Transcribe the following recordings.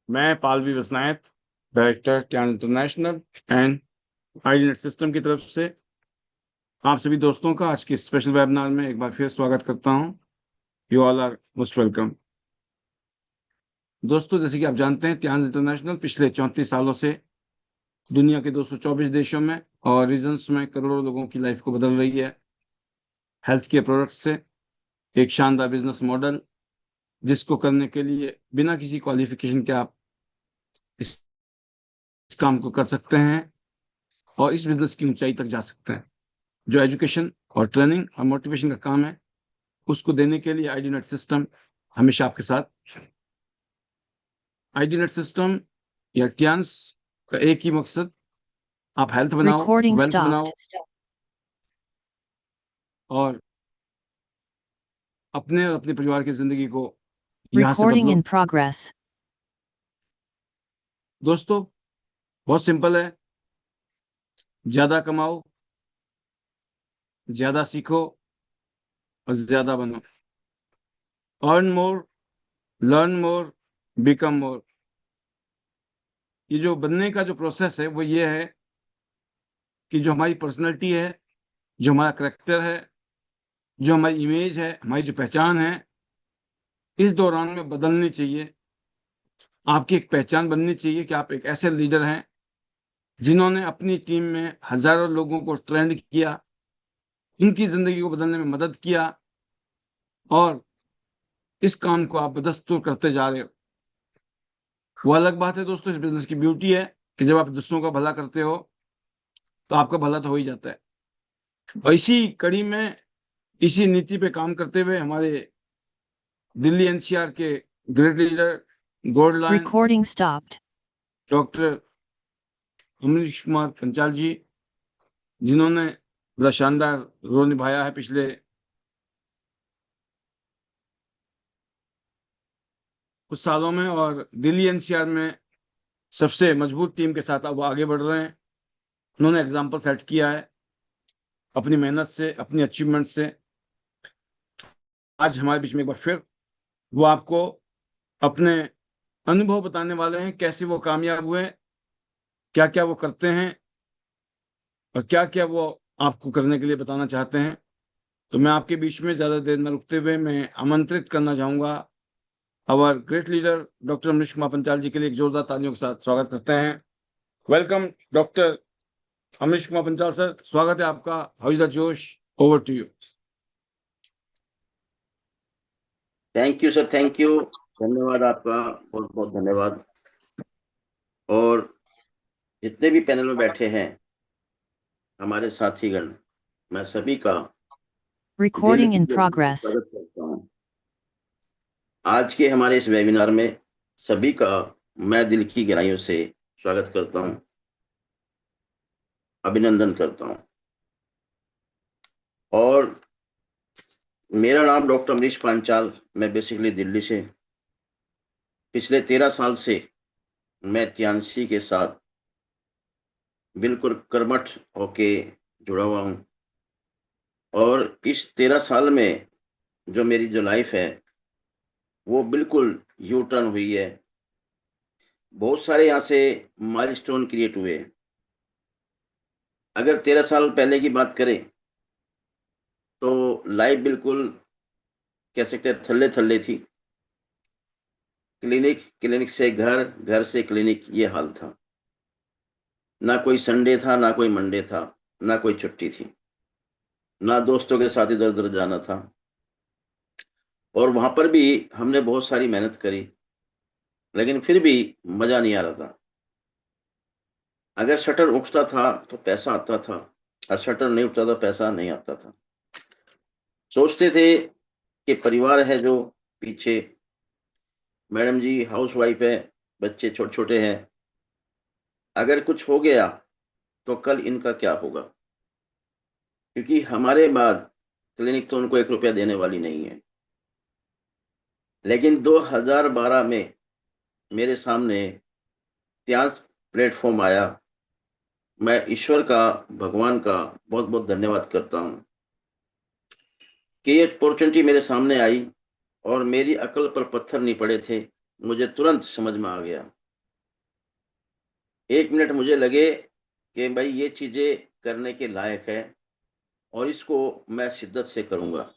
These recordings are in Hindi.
मैं Palvi Vasnayat, director Tiens international and आईडीनेट सिस्टम की तरफ से आप सभी दोस्तों का आज के स्पेशल वेबिनार में एक बार फिर स्वागत करता हूं। You all are most welcome. दोस्तों, जैसे कि आप जानते हैं, ट्यान इंटरनेशनल पिछले 34 सालों से दुनिया के 224 देशों में और रीजन्स में करोड़ों लोगों की लाइफ को बदल रही है हेल्थ केयर प्रोडक्ट से। एक शानदार बिजनेस मॉडल जिसको करने के लिए बिना किसी क्वालिफिकेशन के आप इस काम को कर सकते हैं और इस बिजनेस की ऊंचाई तक जा सकते हैं। जो एजुकेशन और ट्रेनिंग और मोटिवेशन का काम है, उसको देने के लिए आईडीनेट सिस्टम हमेशा आपके साथ। आईडीनेट सिस्टम या ट्यान्स का एक ही मकसद, आप हेल्थ बनाओ, Recording वेल्थ बनाओ stopped. और अपने और अपने परिवार की जिंदगी को यहां से Recording बदलो। in progress. दोस्तों, बहुत सिंपल है। ज्यादा कमाओ, ज्यादा सीखो और ज्यादा बनो। Earn more, learn more, become more. ये जो बनने का जो प्रोसेस है वो ये है कि जो हमारी पर्सनैलिटी है, जो हमारा करेक्टर है, जो हमारी इमेज है, हमारी जो पहचान है, इस दौरान में बदलनी चाहिए। आपकी एक पहचान बननी चाहिए कि आप एक ऐसे लीडर हैं जिन्होंने अपनी टीम में हजारों लोगों को ट्रेंड किया, उनकी जिंदगी को बदलने में मदद किया और इस काम को आप बदस्तूर करते जा रहे हो। वो अलग बात है दोस्तों, इस बिजनेस की ब्यूटी है कि जब आप दूसरों का भला करते हो तो आपका भला तो हो ही जाता है। और इसी कड़ी में, इसी नीति पे काम करते हुए हमारे दिल्ली एनसीआर के great leader, gold line, Recording stopped. Doctor Amrish Kumar Panchal ji, जिन्होंने बड़ा शानदार रोल निभाया है पिछले कुछ सालों में और दिल्ली एनसीआर में सबसे मजबूत टीम के साथ अब वो आगे बढ़ रहे हैं। उन्होंने एग्जाम्पल सेट किया है अपनी मेहनत से, अपनी अचीवमेंट से। आज हमारे बीच में एक बार फिर वो आपको अपने अनुभव बताने वाले हैं, कैसे वो कामयाब हुए, क्या क्या वो करते हैं और क्या क्या वो आपको करने के लिए बताना चाहते हैं। तो मैं आपके बीच में ज्यादा देर न रुकते हुए मैं आमंत्रित करना चाहूंगा our great leader doctor Amrish Kumar Panchal ji के लिए एक जोरदार तालियों के साथ स्वागत करते हैं। Welcome doctor Amrish Kumar Panchal sir, स्वागत है आपका। How is the josh? Over to you. Thank you sir, thank you. धन्यवाद आपका, बहुत बहुत धन्यवाद। और जितने भी पैनल में बैठे हैं हमारे साथीगण, मैं सभी का Recording in progress. स्वागत करता हूं। आज के हमारे इस वेबिनार में सभी का मैं दिल की गहराइयों से स्वागत करता हूं, अभिनंदन करता हूं। और मेरा नाम डॉक्टर अमरीश पांचाल, मैं बेसिकली दिल्ली से पिछले 13 साल से मैं त्यांशी के साथ बिल्कुल कर्मठ होके जुड़ा हुआ हूं। और इस 13 साल में जो मेरी जो लाइफ है वो बिल्कुल यू टर्न हुई है। बहुत सारे यहाँ से माइलस्टोन क्रिएट हुए। अगर 13 साल पहले की बात करें तो लाइफ बिल्कुल कह सकते हैं थल्ले थल्ले थी। क्लिनिक, क्लिनिक से घर, घर से क्लिनिक, ये हाल था। ना कोई संडे था, ना कोई मंडे था, ना कोई छुट्टी थी, ना दोस्तों के साथ इधर उधर जाना था। और वहां पर भी हमने बहुत सारी मेहनत करी, लेकिन फिर भी मजा नहीं आ रहा था। अगर शटर उठता था तो पैसा आता था और शटर नहीं उठता तो पैसा नहीं आता था। सोचते थे कि परिवार है जो पीछे, मैडम जी हाउस वाइफ है, बच्चे छोटे छोटे हैं, अगर कुछ हो गया तो कल इनका क्या होगा, क्योंकि हमारे बाद क्लिनिक तो उनको 1 रुपया देने वाली नहीं है। लेकिन 2012 में मेरे सामने त्यास प्लेटफॉर्म आया। मैं ईश्वर का, भगवान का बहुत बहुत धन्यवाद करता हूं कि ये अपॉर्चुनिटी मेरे सामने आई और मेरी अकल पर पत्थर नहीं पड़े थे। मुझे तुरंत समझ में आ गया। 1 मिनट मुझे लगे कि भाई ये चीजें करने के लायक है और इसको मैं शिद्दत से करूंगा।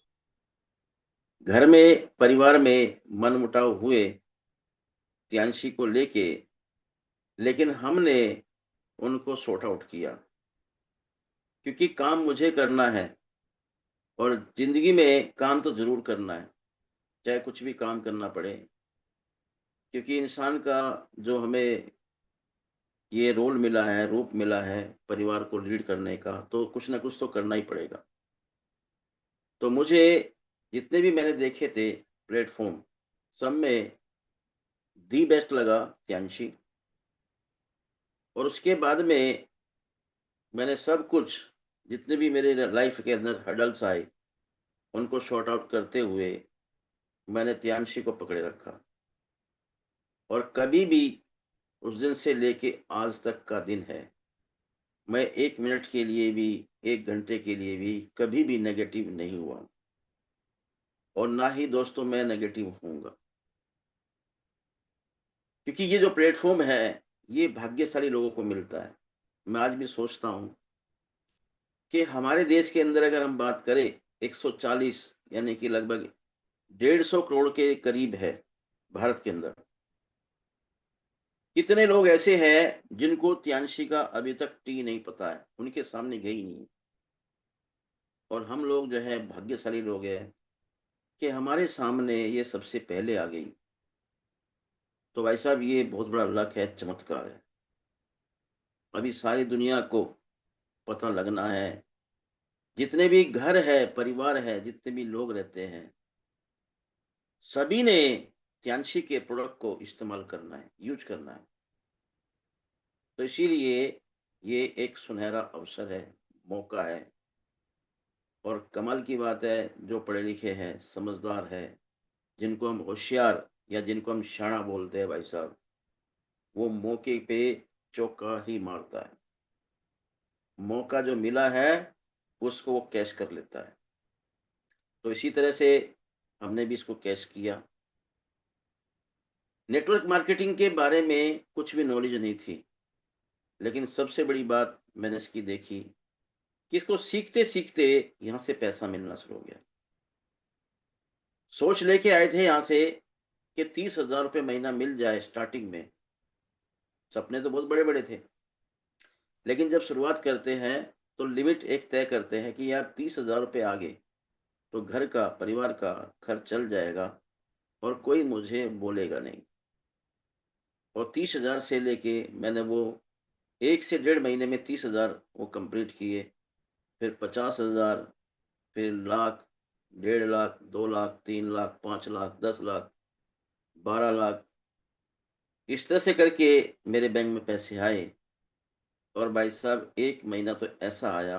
घर में, परिवार में मनमुटाव हुए तियांशी को लेके, लेकिन हमने उनको सॉर्ट आउट किया, क्योंकि काम मुझे करना है और जिंदगी में काम तो जरूर करना है, चाहे कुछ भी काम करना पड़े। क्योंकि इंसान का जो हमें ये रोल मिला है, रूप मिला है परिवार को लीड करने का, तो कुछ ना कुछ तो करना ही पड़ेगा। तो मुझे जितने भी मैंने देखे थे प्लेटफॉर्म, सब में दी बेस्ट लगा त्यांशी। और उसके बाद में मैंने सब कुछ, जितने भी मेरे लाइफ के अंदर हडल्स आए, उनको शॉर्ट आउट करते हुए मैंने त्यांशी को पकड़े रखा। और कभी भी, उस दिन से लेके आज तक का दिन है, मैं 1 मिनट के लिए भी, 1 घंटे के लिए भी कभी भी नेगेटिव नहीं हुआ और ना ही दोस्तों मैं नेगेटिव होऊंगा। क्योंकि ये जो प्लेटफॉर्म है, ये भाग्यशाली लोगों को मिलता है। मैं आज भी सोचता हूं कि हमारे देश के अंदर अगर हम बात करें, 140 यानी कि लगभग 150 करोड़ के करीब है भारत के अंदर। कितने लोग ऐसे हैं जिनको त्यांशी का अभी तक टी नहीं पता है, उनके सामने गई नहीं। और हम लोग जो है भाग्यशाली लोग हैं कि हमारे सामने ये सबसे पहले आ गई। तो भाई साहब, ये बहुत बड़ा लक है, चमत्कार है। अभी सारी दुनिया को पता लगना है, जितने भी घर है, परिवार है, जितने भी लोग रहते हैं, सभी ने त्यांशी के प्रोडक्ट को इस्तेमाल करना है, यूज करना है। तो इसीलिए ये एक सुनहरा अवसर है, मौका है। और कमाल की बात है, जो पढ़े लिखे हैं, समझदार है, जिनको हम होशियार या जिनको हम शाना बोलते हैं भाई साहब, वो मौके पे चौका ही मारता है। मौका जो मिला है उसको वो कैश कर लेता है। तो इसी तरह से हमने भी इसको कैश किया। नेटवर्क मार्केटिंग के बारे में कुछ भी नॉलेज नहीं थी, लेकिन सबसे बड़ी बात मैंने इसकी देखी कि इसको सीखते सीखते यहाँ से पैसा मिलना शुरू हो गया। सोच लेके आए थे यहाँ से कि 30,000 रुपये महीना मिल जाए स्टार्टिंग में। सपने तो बहुत बड़े बड़े थे, लेकिन जब शुरुआत करते हैं तो लिमिट एक तय करते हैं कि यार 30,000 रुपये आगे तो घर का, परिवार का खर्च चल जाएगा और कोई मुझे बोलेगा नहीं। और 30,000 से लेके मैंने वो 1 से 1.5 महीने में 30,000 वो कंप्लीट किए। फिर 50,000, फिर लाख, 1.5 लाख, 2 लाख, 3 लाख, 5 लाख, 10 लाख, 12 लाख, इस तरह से करके मेरे बैंक में पैसे आए। और भाई साहब, 1 महीना तो ऐसा आया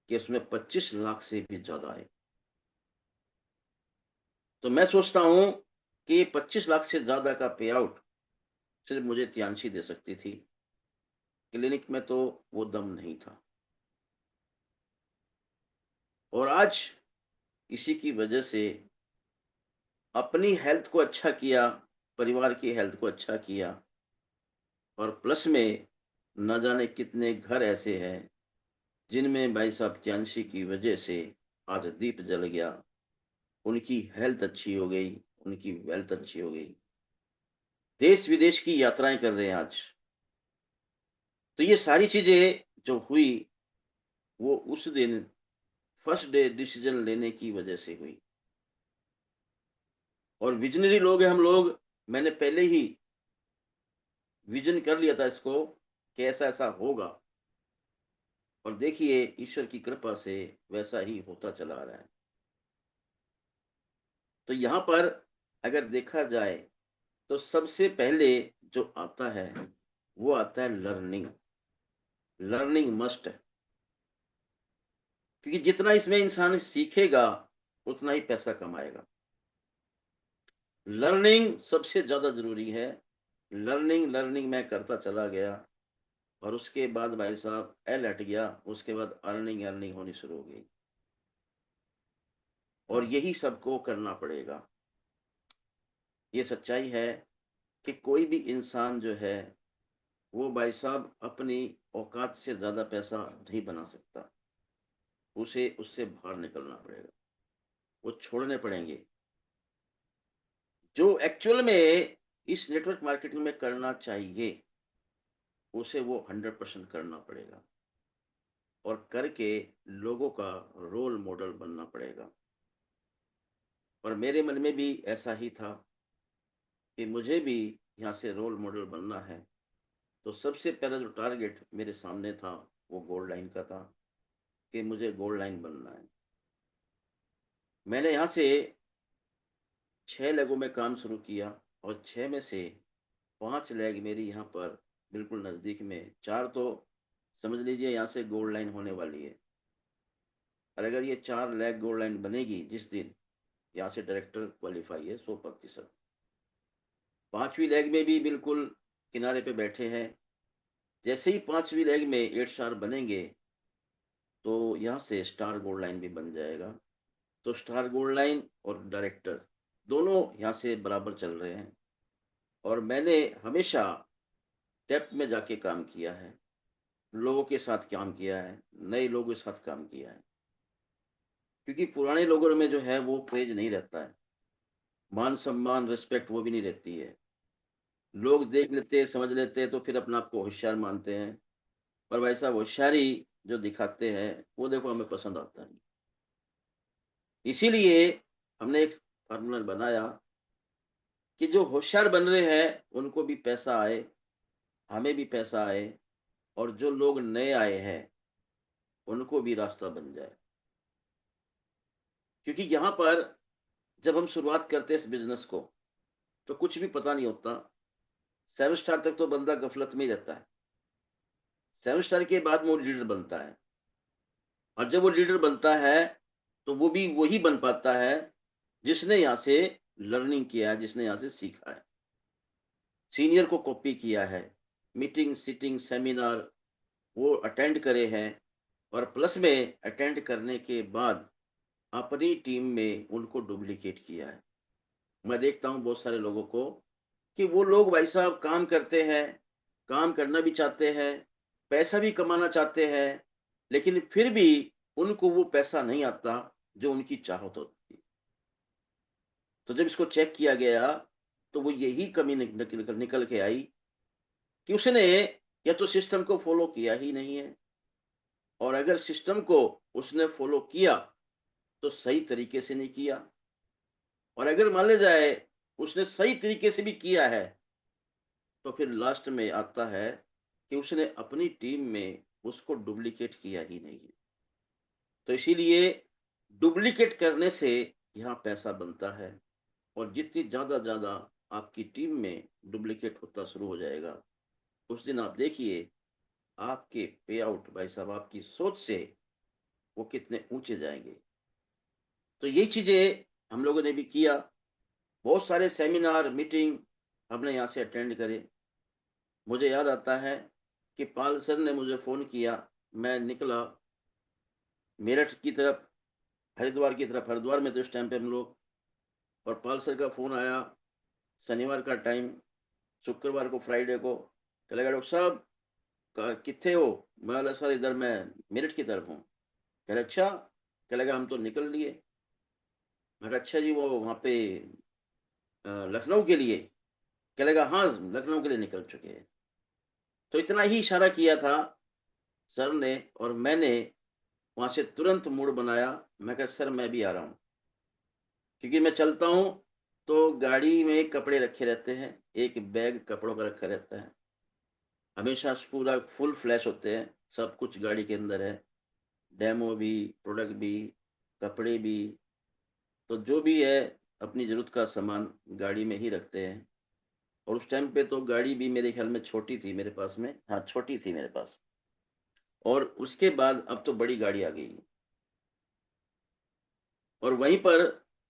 कि उसमें 25 लाख से भी ज्यादा आए। तो मैं सोचता हूं कि ये 25 लाख से ज्यादा का पे आउट सिर्फ मुझे त्यांशी दे सकती थी। क्लिनिक में तो वो दम नहीं था। और आज इसी की वजह से अपनी हेल्थ को अच्छा किया, परिवार की हेल्थ को अच्छा किया, और प्लस में न जाने कितने घर ऐसे हैं जिनमें भाई साहब त्यांशी की वजह से आज दीप जल गया, उनकी हेल्थ अच्छी हो गई, उनकी वेल्थ अच्छी हो गई, देश विदेश की यात्राएं कर रहे हैं आज। तो ये सारी चीजें जो हुई, वो उस दिन फर्स्ट डे डिसीजन लेने की वजह से हुई। और विजनरी लोग हैं हम लोग। मैंने पहले ही विजन कर लिया था इसको कि ऐसा ऐसा होगा, और देखिए ईश्वर की कृपा से वैसा ही होता चला आ रहा है। तो यहाँ पर अगर देखा जाए तो सबसे पहले जो आता है वो आता है लर्निंग। लर्निंग मस्ट है, क्योंकि जितना इसमें इंसान सीखेगा उतना ही पैसा कमाएगा। लर्निंग सबसे ज्यादा जरूरी है। लर्निंग लर्निंग मैं करता चला गया, और उसके बाद भाई साहब एल हट गया, उसके बाद अर्निंग अर्निंग होनी शुरू हो गई। और यही सबको करना पड़ेगा। ये सच्चाई है कि कोई भी इंसान जो है वो भाई साहब अपनी औकात से ज्यादा पैसा नहीं बना सकता। उसे उससे बाहर निकलना पड़ेगा, वो छोड़ने पड़ेंगे। जो एक्चुअल में इस नेटवर्क मार्केटिंग में करना चाहिए उसे वो 100% करना पड़ेगा और करके लोगों का रोल मॉडल बनना पड़ेगा। और मेरे मन में भी ऐसा ही था कि मुझे भी यहाँ से रोल मॉडल बनना है। तो सबसे पहला जो टारगेट मेरे सामने था वो गोल्ड लाइन का था कि मुझे गोल्ड लाइन बनना है। मैंने यहाँ से 6 लेगों में काम शुरू किया और 6 में से 5 लेग मेरी यहाँ पर बिल्कुल नजदीक में, 4 तो समझ लीजिए यहाँ से गोल्ड लाइन होने वाली है। और अगर ये 4 लेग गोल्ड लाइन बनेगी जिस दिन, यहाँ से डायरेक्टर क्वालिफाई है 100%। 5वीं लेग में भी बिल्कुल किनारे पे बैठे हैं। जैसे ही 5वीं लेग में 8 स्टार बनेंगे तो यहाँ से स्टार गोल्ड लाइन भी बन जाएगा। तो स्टार गोल्ड लाइन और डायरेक्टर दोनों यहाँ से बराबर चल रहे हैं। और मैंने हमेशा डेप्थ में जाके काम किया है, लोगों के साथ काम किया है, नए लोगों के साथ काम किया है। क्योंकि पुराने लोगों में जो है वो क्रेज नहीं रहता है, मान सम्मान रिस्पेक्ट वो भी नहीं रहती है। लोग देख लेते हैं, समझ लेते हैं, तो फिर अपने आप को होशियार मानते हैं। पर वैसा होशियारी जो दिखाते हैं वो देखो हमें पसंद आता नहीं। इसीलिए हमने एक फार्मूला बनाया कि जो होशियार बन रहे हैं उनको भी पैसा आए, हमें भी पैसा आए, और जो लोग नए आए हैं उनको भी रास्ता बन जाए। क्योंकि यहाँ पर जब हम शुरुआत करते हैं इस बिजनेस को तो कुछ भी पता नहीं होता। 7 स्टार तक तो बंदा गफलत में ही रहता है। 7 स्टार के बाद वो लीडर बनता है, और जब वो लीडर बनता है तो वो भी वही बन पाता है जिसने यहाँ से लर्निंग किया है, जिसने यहाँ से सीखा है, सीनियर को कॉपी किया है, मीटिंग सीटिंग सेमिनार वो अटेंड करे हैं, और प्लस में अटेंड करने के बाद अपनी टीम में उनको डुप्लीकेट किया है। मैं देखता हूँ बहुत सारे लोगों को कि वो लोग भाई साहब काम करते हैं, काम करना भी चाहते हैं, पैसा भी कमाना चाहते हैं, लेकिन फिर भी उनको वो पैसा नहीं आता जो उनकी चाहत होती। तो जब इसको चेक किया गया तो वो यही कमी निकल के आई कि उसने या तो सिस्टम को फॉलो किया ही नहीं है, और अगर सिस्टम को उसने फॉलो किया तो सही तरीके से नहीं किया, और अगर मान लिया जाए उसने सही तरीके से भी किया है तो फिर लास्ट में आता है कि उसने अपनी टीम में उसको डुप्लीकेट किया ही नहीं है। तो इसीलिए डुप्लीकेट करने से यहाँ पैसा बनता है, और जितनी ज्यादा आपकी टीम में डुप्लीकेट होता शुरू हो जाएगा उस दिन आप देखिए आपके पे आउट भाई साहब आपकी सोच से वो कितने ऊंचे जाएंगे। तो यही चीजें हम लोगों ने भी किया। बहुत सारे सेमिनार मीटिंग हमने यहाँ से अटेंड करे। मुझे याद आता है कि पाल सर ने मुझे फोन किया, मैं निकला मेरठ की तरफ, हरिद्वार की तरफ। हरिद्वार में तो इस टाइम पे हम लोग, और पाल सर का फोन आया शनिवार का टाइम, शुक्रवार को फ्राइडे को, कह लगा डॉक्टर साहब कितने हो? मैं बोला सर इधर मैं मेरठ की तरफ हूँ। कह रहे अच्छा, कह लगा हम तो निकल लिए। मैं कहा अच्छा जी वो वहाँ पे लखनऊ के लिए? कह लगा हाँ लखनऊ के लिए निकल चुके हैं। तो इतना ही इशारा किया था सर ने, और मैंने वहां से तुरंत मूड बनाया। मैं कहा सर मैं भी आ रहा हूँ, क्योंकि मैं चलता हूँ तो गाड़ी में कपड़े रखे रहते हैं, एक बैग कपड़ों का रखा रहता है, हमेशा पूरा फुल फ्लैश होते हैं, सब कुछ गाड़ी के अंदर है, डेमो भी, प्रोडक्ट भी, कपड़े भी। तो जो भी है अपनी जरूरत का सामान गाड़ी में ही रखते हैं। और उस टाइम पे तो गाड़ी भी मेरे ख्याल में छोटी थी मेरे पास में, हाँ छोटी थी मेरे पास। और उसके बाद अब तो बड़ी गाड़ी आ गई। और वहीं पर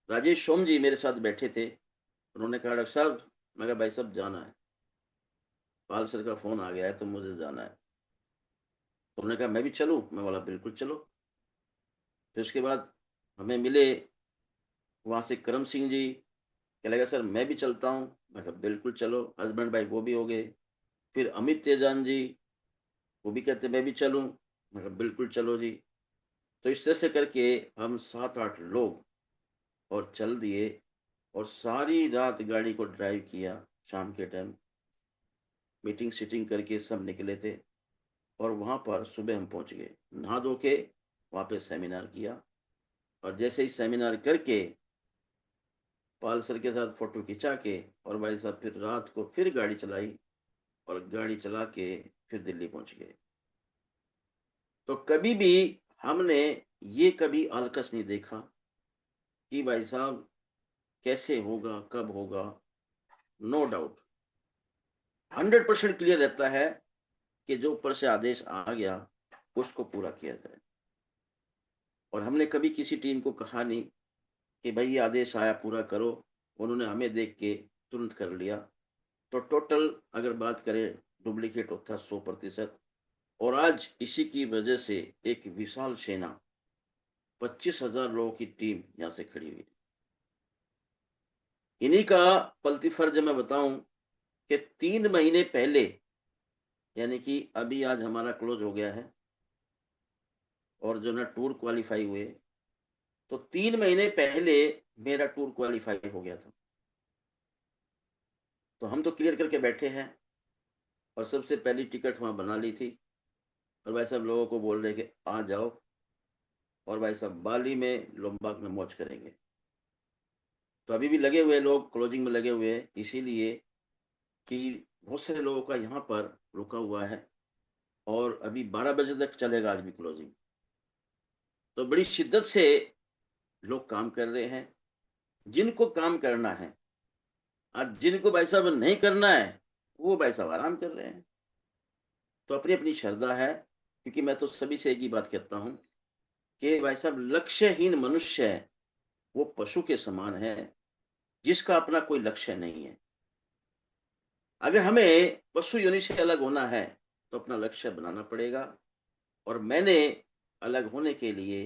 राजेश सोम जी मेरे साथ बैठे थे। उन्होंने कहा डॉक्टर साहब, मैं कहा भाई साहब जाना है, पाल सर का फोन आ गया है तो मुझे जाना है। तो उन्होंने कहा मैं भी चलूं? मैं बोला बिल्कुल चलो। फिर उसके बाद हमें मिले वहां से करम सिंह जी, क्या लगा सर मैं भी चलता हूँ। मैं कहा बिल्कुल चलो, हस्बैंड वाइफ वो भी हो गए। फिर अमित तेजान जी वो भी कहते मैं भी चलूं। मैं कहा बिल्कुल चलो जी। तो इस तरह से करके हम 7-8 लोग और चल दिए, और सारी रात गाड़ी को ड्राइव किया। शाम के टाइम मीटिंग सीटिंग करके सब निकले थे, और वहां पर सुबह हम पहुंच गए, नहा धो के वहां पे सेमिनार किया। और जैसे ही सेमिनार करके पाल सर के साथ फोटो खिंचा के, और भाई साहब फिर रात को फिर गाड़ी चलाई, और गाड़ी चला के फिर दिल्ली पहुंच गए। तो कभी भी हमने ये कभी आलकस नहीं देखा कि भाई साहब कैसे होगा, कब होगा। नो डाउट 100% क्लियर रहता है कि जो ऊपर से आदेश आ गया उसको पूरा किया जाए। और हमने कभी किसी टीम को कहा नहीं कि भाई ये आदेश आया पूरा करो, उन्होंने हमें देख के तुरंत कर लिया। तो टोटल अगर बात करें डुप्लीकेट था 100%। और आज इसी की वजह से एक विशाल सेना 25,000 लोगों की टीम यहां से खड़ी हुई। इन्हीं का पलती फर्ज मैं बताऊं कि 3 महीने पहले, यानी कि अभी आज हमारा क्लोज हो गया है और जो ना टूर क्वालिफाई हुए, तो 3 महीने पहले मेरा टूर क्वालिफाई हो गया था। तो हम तो क्लियर करके बैठे हैं, और सबसे पहली टिकट वहां बना ली थी। और भाई साहब लोगों को बोल रहे कि आ जाओ, और भाई साहब बाली में लोम्बाक में मौज करेंगे। तो अभी भी लगे हुए लोग क्लोजिंग में लगे हुए हैं, इसीलिए कि बहुत सारे लोगों का यहाँ पर रुका हुआ है, और अभी 12 बजे तक चलेगा आज भी क्लोजिंग। तो बड़ी शिद्दत से लोग काम कर रहे हैं, जिनको काम करना है। आज जिनको भाई साहब नहीं करना है वो भाई साहब आराम कर रहे हैं। तो अपनी अपनी श्रद्धा है, क्योंकि मैं तो सभी से एक ही बात कहता हूं कि भाई साहब लक्ष्यहीन मनुष्य है वो पशु के समान है, जिसका अपना कोई लक्ष्य नहीं है। अगर हमें पशु योनि से अलग होना है तो अपना लक्ष्य बनाना पड़ेगा। और मैंने अलग होने के लिए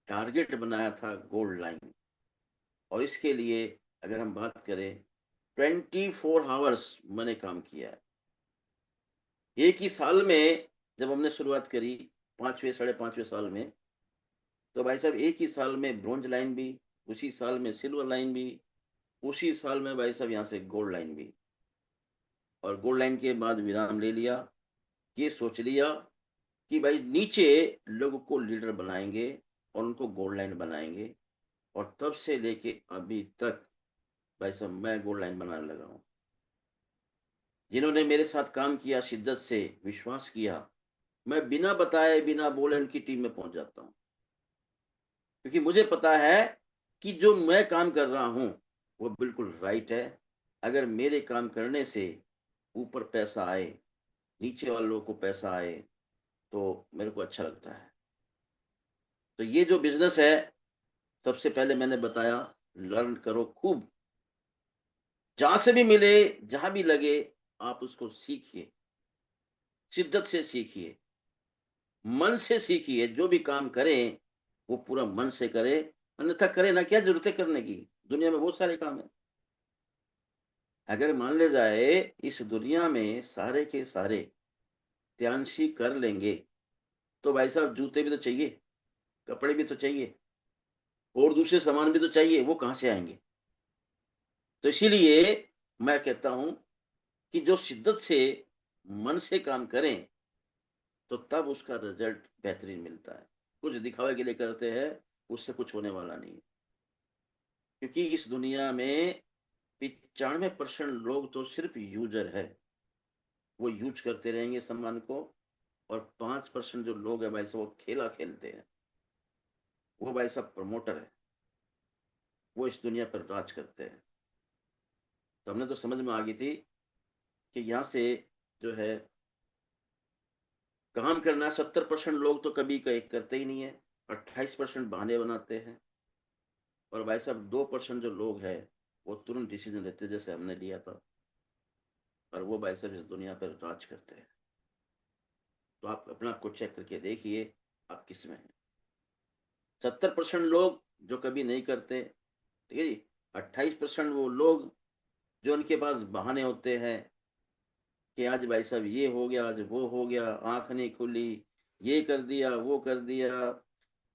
टारगेट बनाया था गोल्ड लाइन। और इसके लिए अगर हम बात करें 24 आवर्स मैंने काम किया है। एक ही साल में जब हमने शुरुआत करी 5वें 5.5वें साल में, तो भाई साहब एक ही साल में ब्रोंज लाइन भी, उसी साल में सिल्वर लाइन भी, उसी साल में भाई साहब यहाँ से गोल्ड लाइन भी। और गोल्ड लाइन के बाद विराम ले लिया, ये सोच लिया कि भाई नीचे लोगों को लीडर बनाएंगे और उनको गोल्ड लाइन बनाएंगे। और तब से लेके अभी तक भाई साहब मैं गोल्ड लाइन बनाने लगा हूँ। जिन्होंने मेरे साथ काम किया, शिद्दत से विश्वास किया, मैं बिना बताए बिना बोले उनकी टीम में पहुंच जाता हूँ। क्योंकि मुझे पता है कि जो मैं काम कर रहा हूं वो बिल्कुल राइट है। अगर मेरे काम करने से ऊपर पैसा आए, नीचे वालों को पैसा आए, तो मेरे को अच्छा लगता है। तो ये जो बिजनेस है, सबसे पहले मैंने बताया लर्न करो खूब, जहां से भी मिले, जहां भी लगे आप उसको सीखिए, शिद्दत से सीखिए, मन से सीखिए। जो भी काम करें वो पूरा मन से करे, अन्यथा करे ना, क्या जरूरत है करने की, दुनिया में बहुत सारे काम है। अगर मान ले जाए इस दुनिया में सारे के सारे त्यांशी कर लेंगे, तो भाई साहब जूते भी तो चाहिए, कपड़े भी तो चाहिए, और दूसरे सामान भी तो चाहिए, वो कहां से आएंगे। तो इसीलिए मैं कहता हूं कि जो शिद्दत से मन से काम करें तो तब उसका रिजल्ट बेहतरीन मिलता है। कुछ दिखावे के लिए करते हैं, उससे कुछ होने वाला नहीं है। क्योंकि इस दुनिया में 95% लोग तो सिर्फ यूजर है, वो यूज करते रहेंगे सामान को। और 5% जो लोग है भाई साहब वो खेला खेलते हैं, वो भाई साहब प्रमोटर है, वो इस दुनिया पर राज करते हैं। तो हमने तो समझ में आ गई थी कि यहाँ से जो है काम करना, 70% लोग तो कभी कहीं करते ही नहीं है, 28% बहाने बनाते हैं। और भाई साहब 2% जो लोग हैं वो तुरंत डिसीजन लेते हैं, जैसे हमने लिया था, और वो भाई साहब इस दुनिया पर राज करते हैं। तो आप अपना को चेक करके देखिए आप किस में हैं। 70% लोग जो कभी नहीं करते, ठीक है जी, 28% वो लोग जो उनके पास बहाने होते हैं कि आज भाई साहब ये हो गया, आज वो हो गया, आंख नहीं खुली, ये कर दिया, वो कर दिया,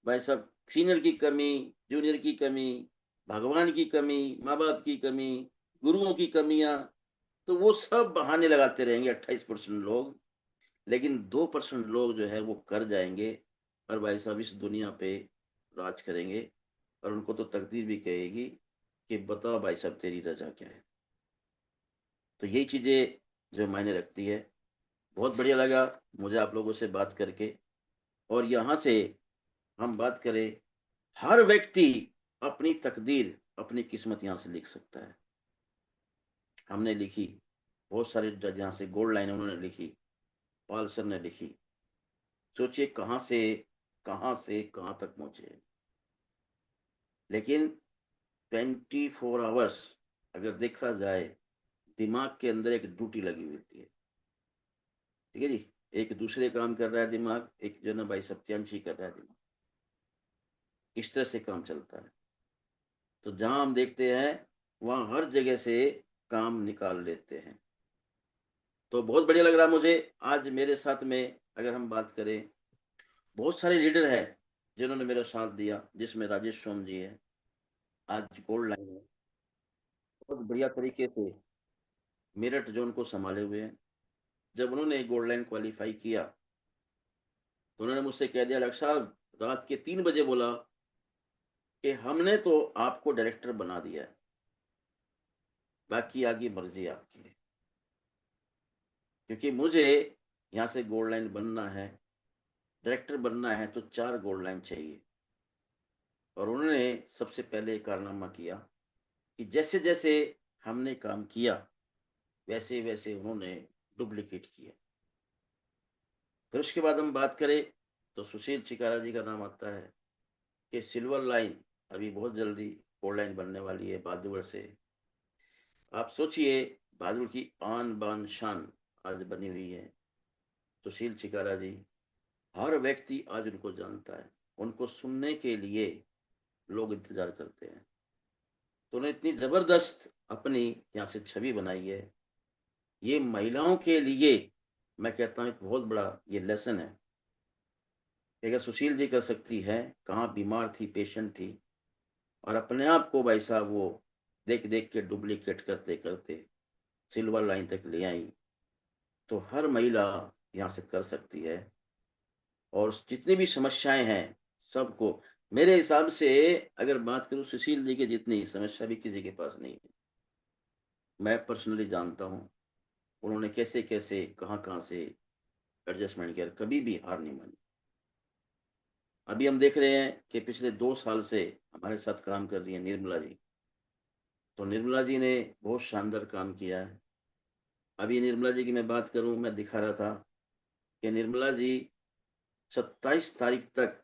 भाई साहब सीनियर की कमी, जूनियर की कमी, भगवान की कमी, माँ बाप की कमी, गुरुओं की कमियां, तो वो सब बहाने लगाते रहेंगे 28% लोग। लेकिन 2% लोग जो है वो कर जाएंगे और भाई साहब इस दुनिया पे राज करेंगे, और उनको तो तकदीर भी कहेगी कि बताओ भाई साहब तेरी रजा क्या है। तो यही चीजें जो मायने रखती है। बहुत बढ़िया लगा मुझे आप लोगों से बात करके। और यहाँ से हम बात करें, हर व्यक्ति अपनी तकदीर, अपनी किस्मत यहाँ से लिख सकता है। हमने लिखी, बहुत सारे जज यहाँ से गोल्ड लाइन उन्होंने लिखी, पाल सर ने लिखी। सोचिए कहाँ से कहाँ तक पहुंचे। लेकिन 24 आवर्स अगर देखा जाए, दिमाग के अंदर एक ड्यूटी लगी हुई होती है, ठीक है जी। एक दूसरे काम कर रहा है दिमाग, एक जो ना भाई सत्यांशी कर रहा है दिमाग, इस तरह से काम चलता है। तो जहां हम देखते हैं वहां हर जगह से काम निकाल लेते हैं। तो बहुत बढ़िया लग रहा मुझे। आज मेरे साथ में अगर हम बात करें, बहुत सारे लीडर हैं जिन्होंने मेरा साथ दिया, जिसमें राजेश सोम जी है, आज गोल्ड लाइन है, बहुत बढ़िया तरीके से मेरठ जोन को संभाले हुए हैं। जब उन्होंने गोल्ड लाइन क्वालिफाई किया तो उन्होंने मुझसे कह दिया, डॉक्टर साहब रात के 3 बजे बोला कि हमने तो आपको डायरेक्टर बना दिया है, बाकी आगे मर्जी आपकी है, क्योंकि मुझे यहाँ से गोल्ड लाइन बनना है, डायरेक्टर बनना है तो 4 गोल्ड लाइन चाहिए। और उन्होंने सबसे पहले कारनामा किया कि जैसे जैसे हमने काम किया वैसे वैसे उन्होंने डुप्लीकेट किया। फिर उसके बाद हम बात करें तो सुशील चिकारा जी का नाम आता है कि सिल्वर लाइन अभी बहुत जल्दी गोल्ड लाइन बनने वाली है बहादुर से। आप सोचिए, बहादुर की आन बान शान आज बनी हुई है सुशील चिकारा जी। हर व्यक्ति आज उनको जानता है, उनको सुनने के लिए लोग इंतजार करते हैं। तो उन्होंने इतनी जबरदस्त अपनी यहाँ से छवि बनाई है। ये महिलाओं के लिए मैं कहता हूँ एक बहुत बड़ा ये लेसन है। अगर सुशील जी कर सकती है, कहाँ बीमार थी, पेशेंट थी, और अपने आप को भाई साहब वो देख देख के डुप्लीकेट करते करते सिल्वर लाइन तक ले आई, तो हर महिला यहाँ से कर सकती है। और जितनी भी समस्याएं हैं सबको, मेरे हिसाब से अगर बात करूं, सुशील जी की जितनी समस्या भी किसी के पास नहीं है। मैं पर्सनली जानता हूं उन्होंने कैसे कैसे कहाँ कहाँ से एडजस्टमेंट किया, कभी भी हार नहीं मानी। अभी हम देख रहे हैं कि पिछले 2 साल से हमारे साथ काम कर रही है निर्मला जी। तो निर्मला जी ने बहुत शानदार काम किया है। अभी निर्मला जी की मैं बात करूं, मैं दिखा रहा था कि निर्मला जी 27 तारीख तक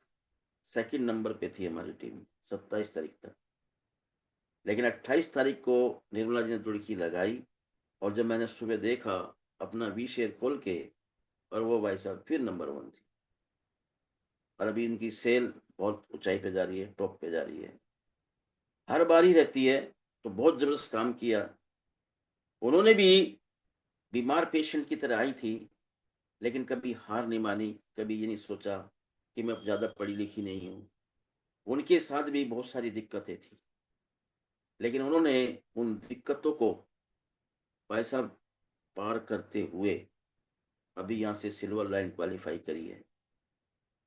सेकंड नंबर पे थी हमारी टीम, 27 तारीख तक। लेकिन 28 तारीख को निर्मला जी ने दुड़की लगाई, और जब मैंने सुबह देखा अपना वी शेयर खोल के, और वो भाई साहब फिर नंबर 1 थी। और अभी इनकी सेल बहुत ऊंचाई पे जा रही है, टॉप पे जा रही है, हर बार ही रहती है। तो बहुत जबरदस्त काम किया उन्होंने भी। बीमार पेशेंट की तरह आई थी, लेकिन कभी हार नहीं मानी, कभी ये नहीं सोचा कि मैं ज्यादा पढ़ी लिखी नहीं हूँ। उनके साथ भी बहुत सारी दिक्कतें थी, लेकिन उन्होंने उन दिक्कतों को भाई साहब पार करते हुए अभी यहाँ से सिल्वर लाइन क्वालिफाई करी है।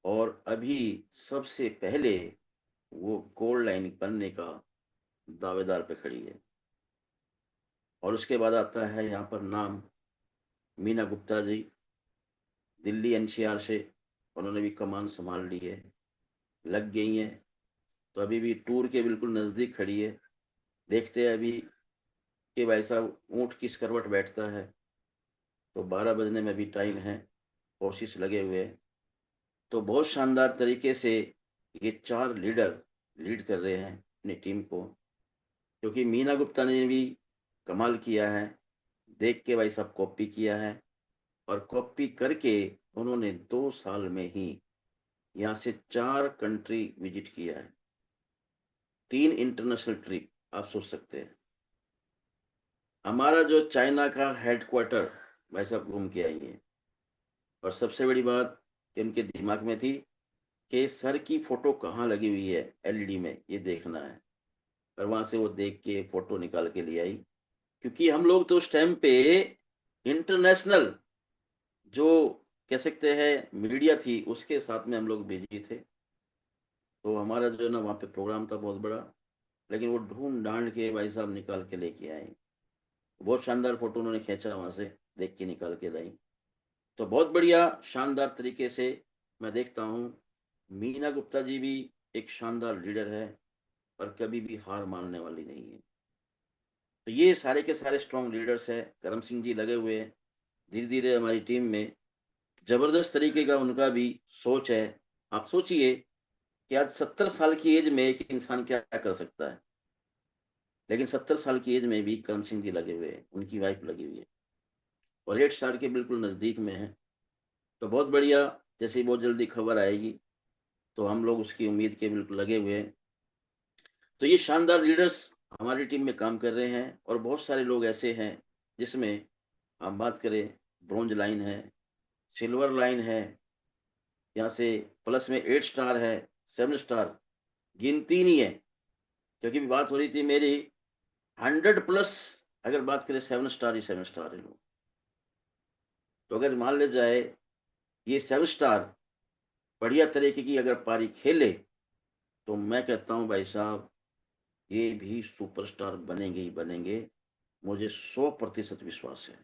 और अभी सबसे पहले वो गोल्ड लाइन बनने का दावेदार पे खड़ी है। और उसके बाद आता है यहाँ पर नाम मीना गुप्ता जी, दिल्ली एनसीआर से उन्होंने भी कमान संभाल ली है, लग गई हैं। तो अभी भी टूर के बिल्कुल नजदीक खड़ी है। देखते हैं अभी कि भाई साहब ऊंट किस करवट बैठता है। तो 12 बजने में भी टाइम है, कोशिश लगे हुए हैं। तो बहुत शानदार तरीके से ये 4 लीडर लीड कर रहे हैं अपनी टीम को, क्योंकि मीना गुप्ता ने भी कमाल किया है, देख के भाई साहब कॉपी किया है। और कॉपी करके उन्होंने 2 साल में ही यहाँ से 4 कंट्री विजिट किया है, 3 इंटरनेशनल ट्रिप, आप सोच सकते हैं। हमारा जो चाइना का हेडक्वार्टर भाई साहब घूम के आई है, और सबसे बड़ी बात कि उनके दिमाग में थी कि सर की फोटो कहाँ लगी हुई है एलईडी में, ये देखना है। और वहां से वो देख के फोटो निकाल के ले आई, क्योंकि हम लोग तो उस टाइम पे इंटरनेशनल जो कह सकते हैं मीडिया थी उसके साथ में हम लोग बिजी थे। तो हमारा जो है ना वहाँ पे प्रोग्राम था बहुत बड़ा, लेकिन वो ढूंढ डांड के भाई साहब निकाल के लेके आए। बहुत शानदार फोटो उन्होंने खींचा, वहां से देख के निकाल के लाई। तो बहुत बढ़िया शानदार तरीके से मैं देखता हूँ। मीना गुप्ता जी भी एक शानदार लीडर है, और कभी भी हार मानने वाली नहीं है। तो ये सारे के सारे स्ट्रॉन्ग लीडर्स है। करम सिंह जी लगे हुए हैं धीरे धीरे हमारी टीम में। जबरदस्त तरीके का उनका भी सोच है। आप सोचिए कि आज 70 साल की एज में एक इंसान क्या कर सकता है, लेकिन 70 साल की एज में भी करम सिंह जी लगे हुए हैं, उनकी वाइफ लगी हुई है, और 8 स्टार के बिल्कुल नजदीक में है। तो बहुत बढ़िया, जैसे ही बहुत जल्दी खबर आएगी तो हम लोग उसकी उम्मीद के बिल्कुल लगे हुए हैं। तो ये शानदार लीडर्स हमारी टीम में काम कर रहे हैं, और बहुत सारे लोग ऐसे हैं जिसमें हम बात करें, ब्रोंज लाइन है, सिल्वर लाइन है, यहाँ से प्लस में 8 स्टार है, 7 स्टार, गिनती नहीं है। क्योंकि भी बात हो रही थी मेरी 100+, अगर बात करें 7 स्टार ही 7 स्टार है लोग। तो अगर मान ले जाए ये 7 स्टार बढ़िया तरीके की अगर पारी खेले, तो मैं कहता हूं भाई साहब ये भी सुपरस्टार बनेंगे ही बनेंगे, मुझे 100% विश्वास है।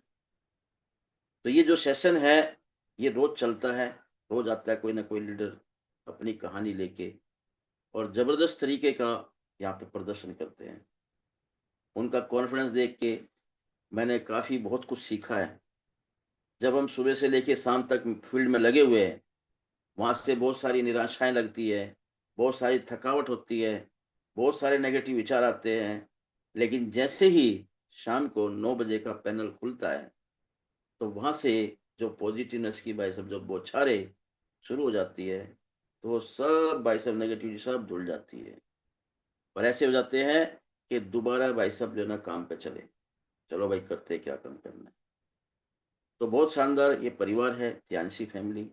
तो ये जो सेशन है ये रोज चलता है, रोज आता है कोई ना कोई लीडर अपनी कहानी लेके, और जबरदस्त तरीके का यहाँ पे प्रदर्शन करते हैं। उनका कॉन्फिडेंस देख के मैंने काफी बहुत कुछ सीखा है। जब हम सुबह से लेके शाम तक फील्ड में लगे हुए हैं, वहां से बहुत सारी निराशाएं लगती है, बहुत सारी थकावट होती है, बहुत सारे नेगेटिव विचार आते हैं। लेकिन जैसे ही शाम को 9 बजे का पैनल खुलता है, तो वहां से जो पॉजिटिवनेस की भाई सब जब बौछारें शुरू हो जाती है, तो वो सब भाई सब नेगेटिविटी सब धुल जाती है, और ऐसे हो जाते हैं कि दोबारा भाई सब जो है ना काम पे चले, चलो भाई करते हैं क्या काम करना है। तो बहुत शानदार ये परिवार है त्यांशी फैमिली।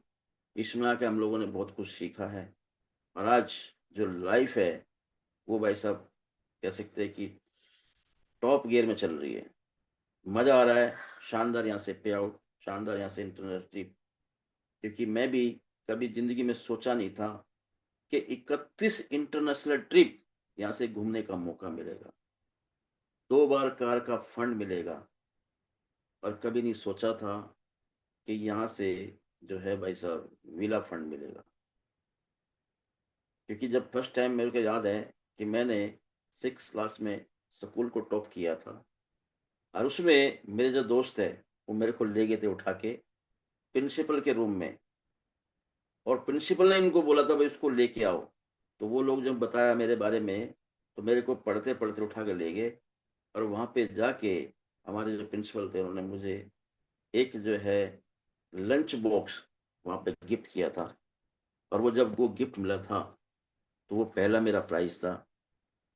इसमें आके हम लोगों ने बहुत कुछ सीखा है, और आज जो लाइफ है वो भाई साहब कह सकते हैं कि टॉप गियर में चल रही है। मजा आ रहा है। शानदार यहाँ से पे आउट, शानदार यहाँ से इंटरनेशनल ट्रिप। क्योंकि मैं भी कभी जिंदगी में सोचा नहीं था कि 31 इंटरनेशनल ट्रिप यहाँ से घूमने का मौका मिलेगा, 2 बार कार का फंड मिलेगा, और कभी नहीं सोचा था कि यहाँ से जो है भाई साहब विला फंड मिलेगा। क्योंकि जब फर्स्ट टाइम मेरे को याद है कि मैंने 6 क्लास में स्कूल को टॉप किया था, और उसमें मेरे जो दोस्त है वो मेरे को ले गए थे उठा के प्रिंसिपल के रूम में, और प्रिंसिपल ने इनको बोला था भाई उसको लेके आओ। तो वो लोग जब बताया मेरे बारे में, तो मेरे को पढ़ते पढ़ते उठा के ले गए, और वहां पे जाके हमारे जो प्रिंसिपल थे उन्होंने मुझे एक जो है लंच बॉक्स वहां पे गिफ्ट किया था। और वो जब वो गिफ्ट मिला था, तो वो पहला मेरा प्राइज था।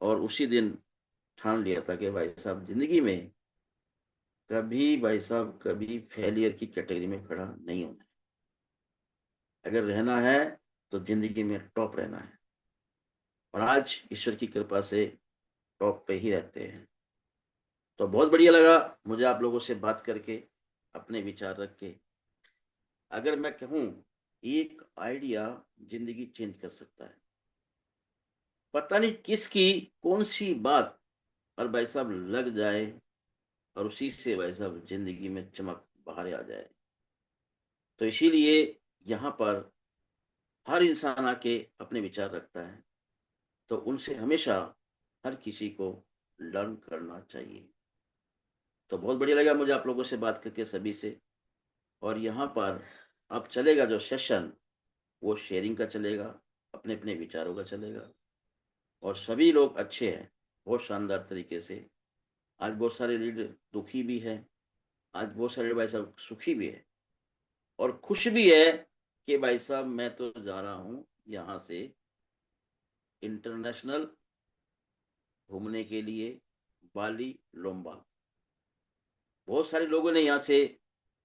और उसी दिन ठान लिया था कि भाई साहब जिंदगी में कभी भाई साहब कभी फेलियर की कैटेगरी में खड़ा नहीं होना है। अगर रहना है तो जिंदगी में टॉप रहना है, और आज ईश्वर की कृपा से टॉप पे ही रहते हैं। तो बहुत बढ़िया लगा मुझे आप लोगों से बात करके, अपने विचार रख के। अगर मैं कहूँ, एक आइडिया जिंदगी चेंज कर सकता है। पता नहीं किसकी कौन सी बात और भाई साहब लग जाए, और उसी से भाई साहब जिंदगी में चमक बाहर आ जाए। तो इसीलिए यहाँ पर हर इंसान आके अपने विचार रखता है, तो उनसे हमेशा हर किसी को लर्न करना चाहिए। तो बहुत बढ़िया लगा मुझे आप लोगों से बात करके, सभी से। और यहाँ पर अब चलेगा जो सेशन, वो शेयरिंग का चलेगा, अपने अपने विचारों का चलेगा, और सभी लोग अच्छे हैं बहुत शानदार तरीके से। आज बहुत सारे लीडर दुखी भी है, आज बहुत सारे भाई साहब सुखी भी है, और खुश भी है कि भाई साहब मैं तो जा रहा हूँ यहाँ से इंटरनेशनल घूमने के लिए बाली लोम्बाग। बहुत सारे लोगों ने यहाँ से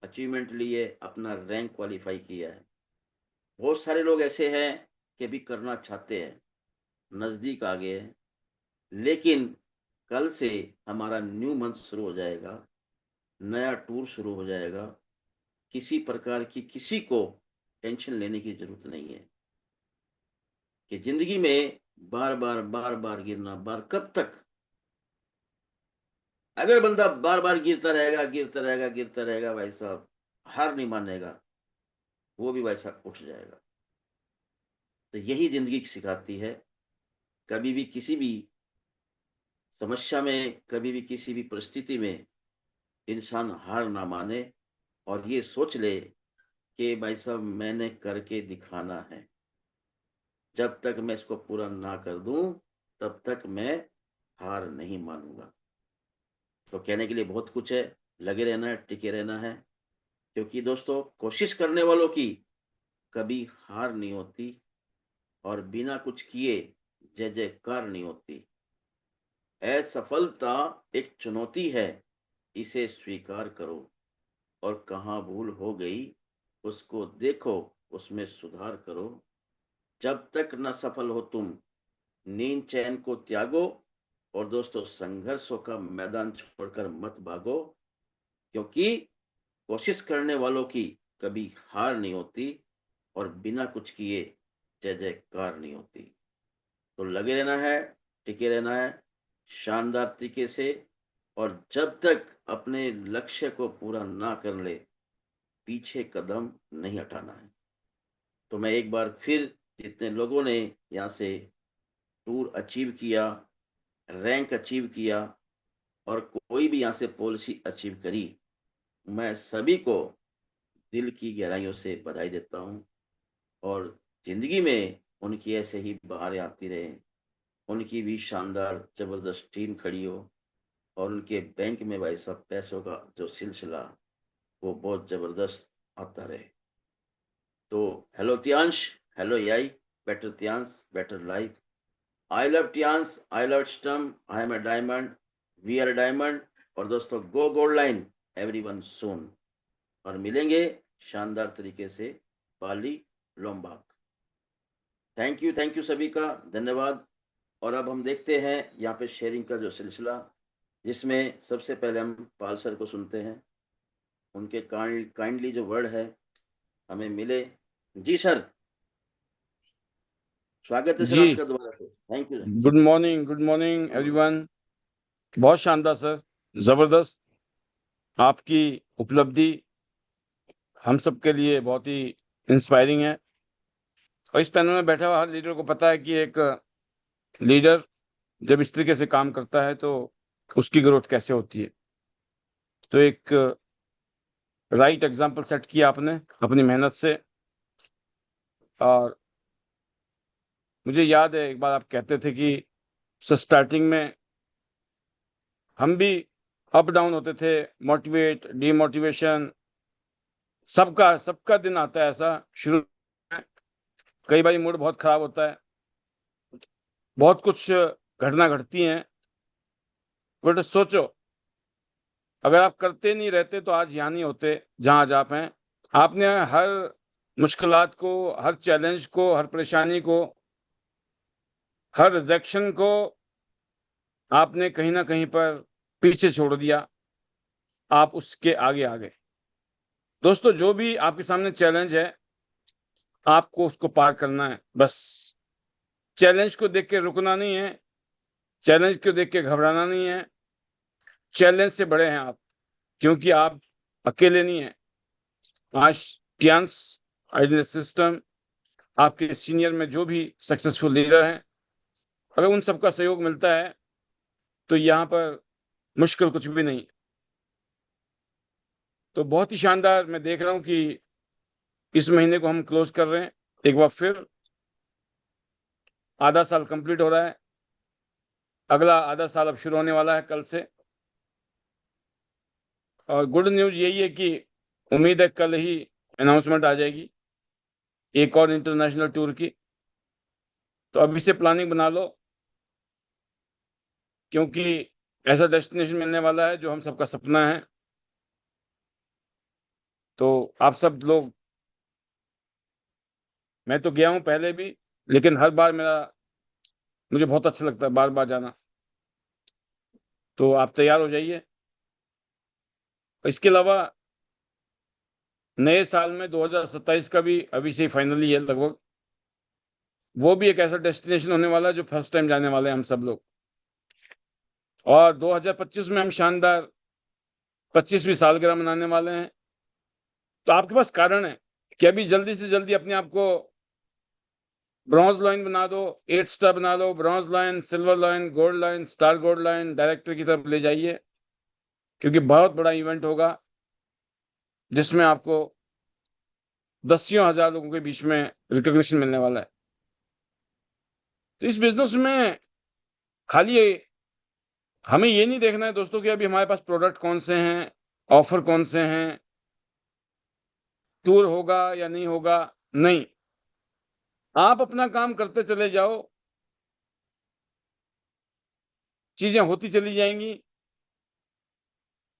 अचीवमेंट लिए, अपना रैंक क्वालिफाई किया है। बहुत सारे लोग ऐसे हैं कि अभी करना चाहते हैं, नजदीक आ गए हैं। लेकिन कल से हमारा न्यू मंथ शुरू हो जाएगा, नया टूर शुरू हो जाएगा। किसी प्रकार की किसी को टेंशन लेने की जरूरत नहीं है कि जिंदगी में बार बार गिरना, बार कब तक? अगर बंदा बार बार गिरता रहेगा भाई साहब, हार नहीं मानेगा, वो भी भाई साहब उठ जाएगा। तो यही जिंदगी सिखाती है, कभी भी किसी भी समस्या में, कभी भी किसी भी परिस्थिति में इंसान हार ना माने और ये सोच ले कि भाई साहब मैंने करके दिखाना है। जब तक मैं इसको पूरा ना कर दूं तब तक मैं हार नहीं मानूंगा। तो कहने के लिए बहुत कुछ है, लगे रहना है, टिके रहना है। क्योंकि दोस्तों, कोशिश करने वालों की कभी हार नहीं होती और बिना कुछ किए जय जयकार नहीं होती। असफलता एक चुनौती है, इसे स्वीकार करो और कहाँ भूल हो गई उसको देखो, उसमें सुधार करो। जब तक न सफल हो तुम, नींद चैन को त्यागो। और दोस्तों, संघर्षों का मैदान छोड़कर मत भागो, क्योंकि कोशिश करने वालों की कभी हार नहीं होती और बिना कुछ किए जय जयकार नहीं होती। तो लगे रहना है, टिके रहना है शानदार तरीके से। और जब तक अपने लक्ष्य को पूरा ना कर ले, पीछे कदम नहीं हटाना है। तो मैं एक बार फिर, जितने लोगों ने यहाँ से टूर अचीव किया, रैंक अचीव किया और कोई भी यहाँ से पॉलिसी अचीव करी, मैं सभी को दिल की गहराइयों से बधाई देता हूँ। और जिंदगी में उनकी ऐसे ही बहारें आती रहे, उनकी भी शानदार जबरदस्त टीम खड़ी हो और उनके बैंक में भाई साहब पैसों का जो सिलसिला वो बहुत जबरदस्त आता रहे। तो हेलो तियांश, हेलो याई, better Tiens, better life. I love Tiens, I love स्टम, I am a diamond, we are diamond. और दोस्तों, go gold line everyone soon. और मिलेंगे शानदार तरीके से बाली लोम्बाग। थैंक यू सभी का, धन्यवाद। और अब हम देखते हैं यहाँ पे शेयरिंग का जो सिलसिला, जिसमें सबसे पहले हम पाल सर को सुनते हैं। उनके काइंडली जो वर्ड है हमें मिले। जी सर, स्वागत है सर जी, आपका दोबारा से। Thank you. Good morning everyone. बहुत शानदार सर, जबरदस्त। आपकी उपलब्धि हम सब के लिए बहुत ही इंस्पायरिंग है। और इस पैनल में बैठा हुआ हर लीडर को पता है कि एक लीडर जब इस तरीके से काम करता है तो उसकी ग्रोथ कैसे होती है। तो एक राइट एग्जाम्पल सेट किया आपने अपनी मेहनत से। और मुझे याद है एक बार आप कहते थे कि स्टार्टिंग में हम भी अप डाउन होते थे, मोटिवेट डीमोटिवेशन, सबका सबका दिन आता है ऐसा शुरू में। कई बार मूड बहुत खराब होता है, बहुत कुछ घटना घटती हैं। बट सोचो, अगर आप करते नहीं रहते तो आज यहाँ नहीं होते जहाँ आज आप हैं। आपने हर मुश्किलात को, हर चैलेंज को, हर परेशानी को, हर रिजेक्शन को आपने कहीं ना कहीं पर पीछे छोड़ दिया। आप उसके आगे आ गए। दोस्तों, जो भी आपके सामने चैलेंज है, आपको उसको पार करना है बस। चैलेंज को देख के रुकना नहीं है, चैलेंज को देख के घबराना नहीं है। चैलेंज से बड़े हैं आप, क्योंकि आप अकेले नहीं हैं। आज टियांस आइडियल सिस्टम, आपके सीनियर में जो भी सक्सेसफुल लीडर हैं, अगर उन सबका सहयोग मिलता है तो यहाँ पर मुश्किल कुछ भी नहीं। तो बहुत ही शानदार मैं देख रहा हूँ कि इस महीने को हम क्लोज कर रहे हैं। एक बार फिर आधा साल कंप्लीट हो रहा है, अगला आधा साल अब शुरू होने वाला है कल से। और गुड न्यूज़ यही है कि उम्मीद है कल ही अनाउंसमेंट आ जाएगी एक और इंटरनेशनल टूर की। तो अभी से प्लानिंग बना लो। क्योंकि ऐसा डेस्टिनेशन मिलने वाला है जो हम सबका सपना है। तो आप सब लोग, मैं तो गया हूँ पहले भी, लेकिन हर बार मुझे बहुत अच्छा लगता है बार बार जाना। तो आप तैयार हो जाइए। इसके अलावा नए साल में 2027 का भी अभी से फाइनली है लगभग, वो भी एक ऐसा डेस्टिनेशन होने वाला है जो फर्स्ट टाइम जाने वाले हैं हम सब लोग। और 2025 में हम शानदार 25वीं सालगिरह मनाने वाले हैं। तो आपके पास कारण है कि अभी जल्दी से जल्दी अपने आप को ब्रॉन्ज लाइन बना दो, 8 स्टार बना दो, bronze line, silver line, gold line, star gold line, director की तरफ ले जाइए, क्योंकि बहुत बड़ा इवेंट होगा जिसमें आपको दसियों हजार लोगों के बीच में रिकॉग्निशन मिलने वाला है। तो इस बिजनेस में खाली हमें ये नहीं देखना है दोस्तों कि अभी हमारे पास प्रोडक्ट कौन से हैं, ऑफर कौन से हैं, टूर होगा या नहीं होगा। नहीं, आप अपना काम करते चले जाओ, चीजें होती चली जाएंगी,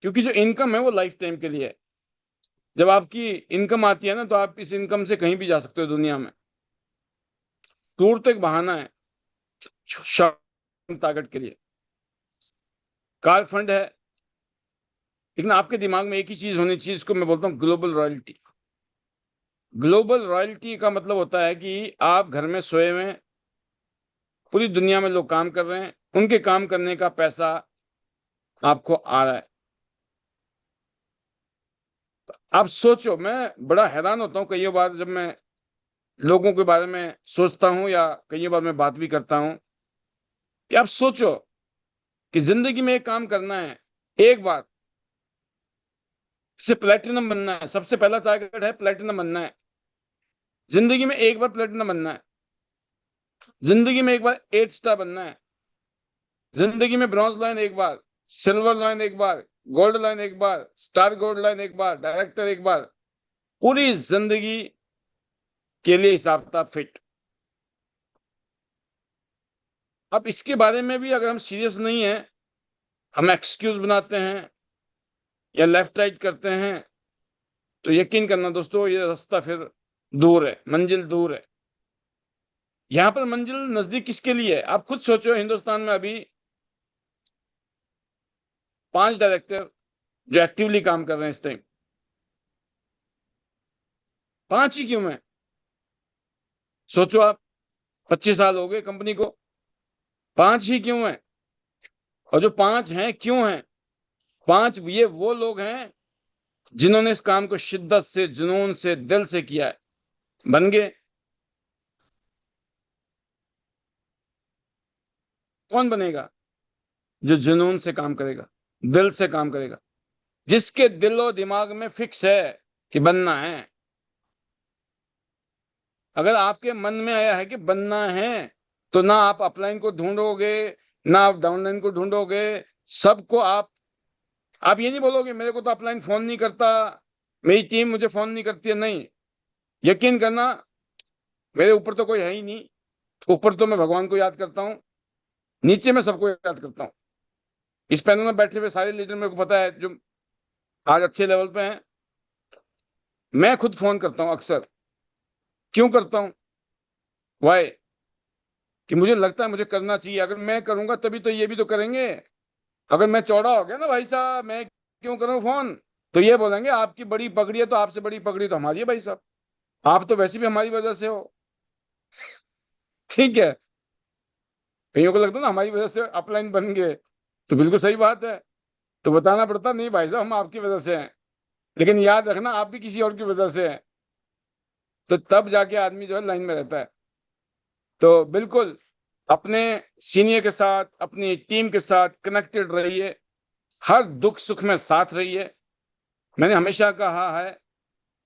क्योंकि जो इनकम है वो लाइफ टाइम के लिए है। जब आपकी इनकम आती है ना, तो आप इस इनकम से कहीं भी जा सकते हो दुनिया में। टूर तो एक बहाना है शॉर्ट टारगेट के लिए, कार फंड है, लेकिन आपके दिमाग में एक ही चीज होनी चाहिए, इसको मैं बोलता हूँ ग्लोबल रॉयल्टी। ग्लोबल रॉयल्टी का मतलब होता है कि आप घर में सोए हुए हैं, पूरी दुनिया में लोग काम कर रहे हैं, उनके काम करने का पैसा आपको आ रहा है। आप सोचो, मैं बड़ा हैरान होता हूँ कई बार जब मैं लोगों के बारे में सोचता हूँ या कई बार मैं बात भी करता हूँ, कि आप सोचो कि जिंदगी में एक काम करना है, एक बार से प्लेटिनम बनना है। सबसे पहला टारगेट है प्लेटिनम बनना है। जिंदगी में एक बार प्लेटिनम बनना है, जिंदगी में एक बार 8 स्टार बनना है, जिंदगी में ब्रॉन्ज लाइन एक बार, सिल्वर लाइन एक बार, गोल्ड लाइन एक बार, स्टार गोल्ड लाइन एक बार, डायरेक्टर एक बार। पूरी जिंदगी के लिए हिसाब किताब फिट। अब इसके बारे में भी अगर हम सीरियस नहीं है, हम एक्सक्यूज बनाते हैं या लेफ्ट राइट करते हैं, तो यकीन करना दोस्तों, ये रास्ता फिर दूर है, मंजिल दूर है। यहां पर मंजिल नजदीक किसके लिए है? आप खुद सोचो, हिंदुस्तान में अभी 5 डायरेक्टर जो एक्टिवली काम कर रहे हैं इस टाइम, 5 ही क्यों है? सोचो आप, 25 साल हो गए कंपनी को, 5 ही क्यों है? और जो 5 हैं क्यों हैं? 5 ये वो लोग हैं जिन्होंने इस काम को शिद्दत से, जुनून से, दिल से किया है, बन गए। कौन बनेगा? जो जुनून से काम करेगा, दिल से काम करेगा, जिसके दिलो दिमाग में फिक्स है कि बनना है। अगर आपके मन में आया है कि बनना है, तो ना आप अपलाइन को ढूंढोगे, ना आप डाउनलाइन को ढूंढोगे। सबको आप ये नहीं बोलोगे मेरे को तो अपलाइन फोन नहीं करता, मेरी टीम मुझे फोन नहीं करती है। नहीं, यकीन करना, मेरे ऊपर तो कोई है ही नहीं। ऊपर तो मैं भगवान को याद करता हूँ, नीचे में सबको याद करता हूँ। इस पैनल में बैठे हुए सारे लीडर मेरे को पता है जो आज अच्छे लेवल पे हैं। मैं खुद फोन करता हूँ अक्सर। क्यों करता हूँ? वाई? कि मुझे लगता है मुझे करना चाहिए। अगर मैं करूंगा तभी तो ये भी तो करेंगे। अगर मैं चौड़ा हो गया ना भाई साहब, मैं क्यों करूं फोन, तो ये बोलेंगे आपकी बड़ी पगड़ी है, तो आपसे बड़ी पगड़ी तो हमारी है भाई साहब, आप तो वैसे भी हमारी वजह से हो। ठीक है, कईयों को लगता है ना हमारी वजह से अपलाइन बन गए, तो बिल्कुल सही बात है। तो बताना पड़ता नहीं भाई साहब हम आपकी वजह से हैं, लेकिन याद रखना आप भी किसी और की वजह से हैं। तो तब जाके आदमी जो है लाइन में रहता है। तो बिल्कुल अपने सीनियर के साथ, अपनी टीम के साथ कनेक्टेड रहिए, हर दुख सुख में साथ रहिए। मैंने हमेशा कहा है,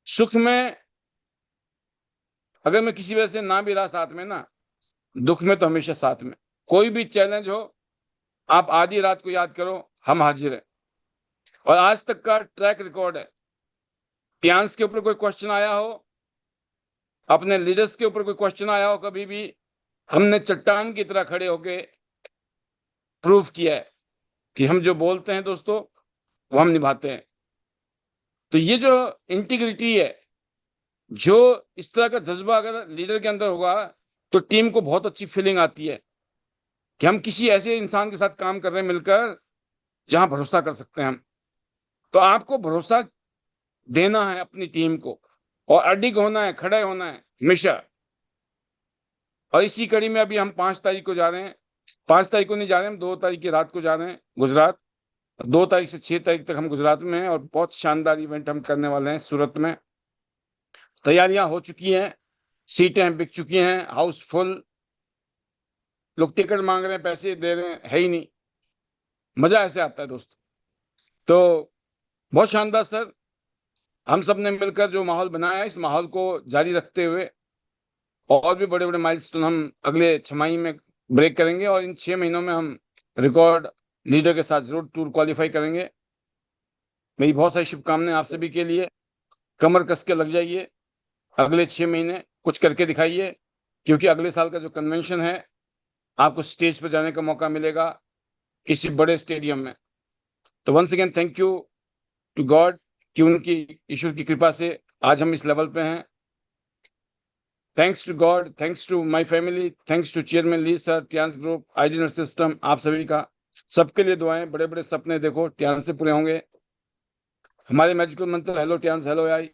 सुख में अगर मैं किसी वजह से ना भी रहा साथ में ना, दुख में तो हमेशा साथ में। कोई भी चैलेंज हो, आप आधी रात को याद करो, हम हाजिर हैं। और आज तक का ट्रैक रिकॉर्ड है, टियांस के ऊपर कोई क्वेश्चन आया हो, अपने लीडर्स के ऊपर कोई क्वेश्चन आया हो, कभी भी हमने चट्टान की तरह खड़े होके प्रूफ किया है कि हम जो बोलते हैं दोस्तों वो हम निभाते हैं। तो ये जो इंटीग्रिटी है, जो इस तरह का जज्बा अगर लीडर के अंदर होगा तो टीम को बहुत अच्छी फीलिंग आती है कि हम किसी ऐसे इंसान के साथ काम कर रहे हैं मिलकर जहां भरोसा कर सकते हैं हम। तो आपको भरोसा देना है अपनी टीम को और अडिग होना है, खड़े होना है हमेशा। और इसी कड़ी में अभी हम 5 तारीख को जा रहे हैं, 5 तारीख को नहीं जा रहे, हम 2 तारीख की रात को जा रहे हैं गुजरात। 2 तारीख से 6 तारीख तक हम गुजरात में हैं और बहुत शानदार इवेंट हम करने वाले हैं सूरत में। तैयारियां हो चुकी हैं, सीटें बिक चुकी हैं, हाउसफुल। लोग टिकट मांग रहे हैं, पैसे दे रहे हैं, है ही नहीं। मजा ऐसे आता है दोस्तों। तो बहुत शानदार सर, हम सब ने मिलकर जो माहौल बनाया है, इस माहौल को जारी रखते हुए और भी बड़े बड़े माइलस्टोन हम अगले 6 माही में ब्रेक करेंगे और इन 6 महीनों में हम रिकॉर्ड लीडर के साथ जरूर टूर क्वालिफाई करेंगे। मेरी बहुत सारी शुभकामनाएं आप सभी के लिए। कमर कस के लग जाइए, अगले 6 महीने कुछ करके दिखाइए, क्योंकि अगले साल का जो कन्वेंशन है आपको स्टेज पर जाने का मौका मिलेगा किसी बड़े स्टेडियम में। तो once again thank you to God कि उनकी ईश्वर की कृपा से आज हम इस लेवल पे हैं। Thanks to God, thanks to my family, thanks to chairman Li sir, Tiens group, ID system, आप सभी का। सबके लिए दुआएं, बड़े बड़े सपने देखो, टियांस से पूरे होंगे। हमारे मैजिकल मंत्र hello Tiens, hello I,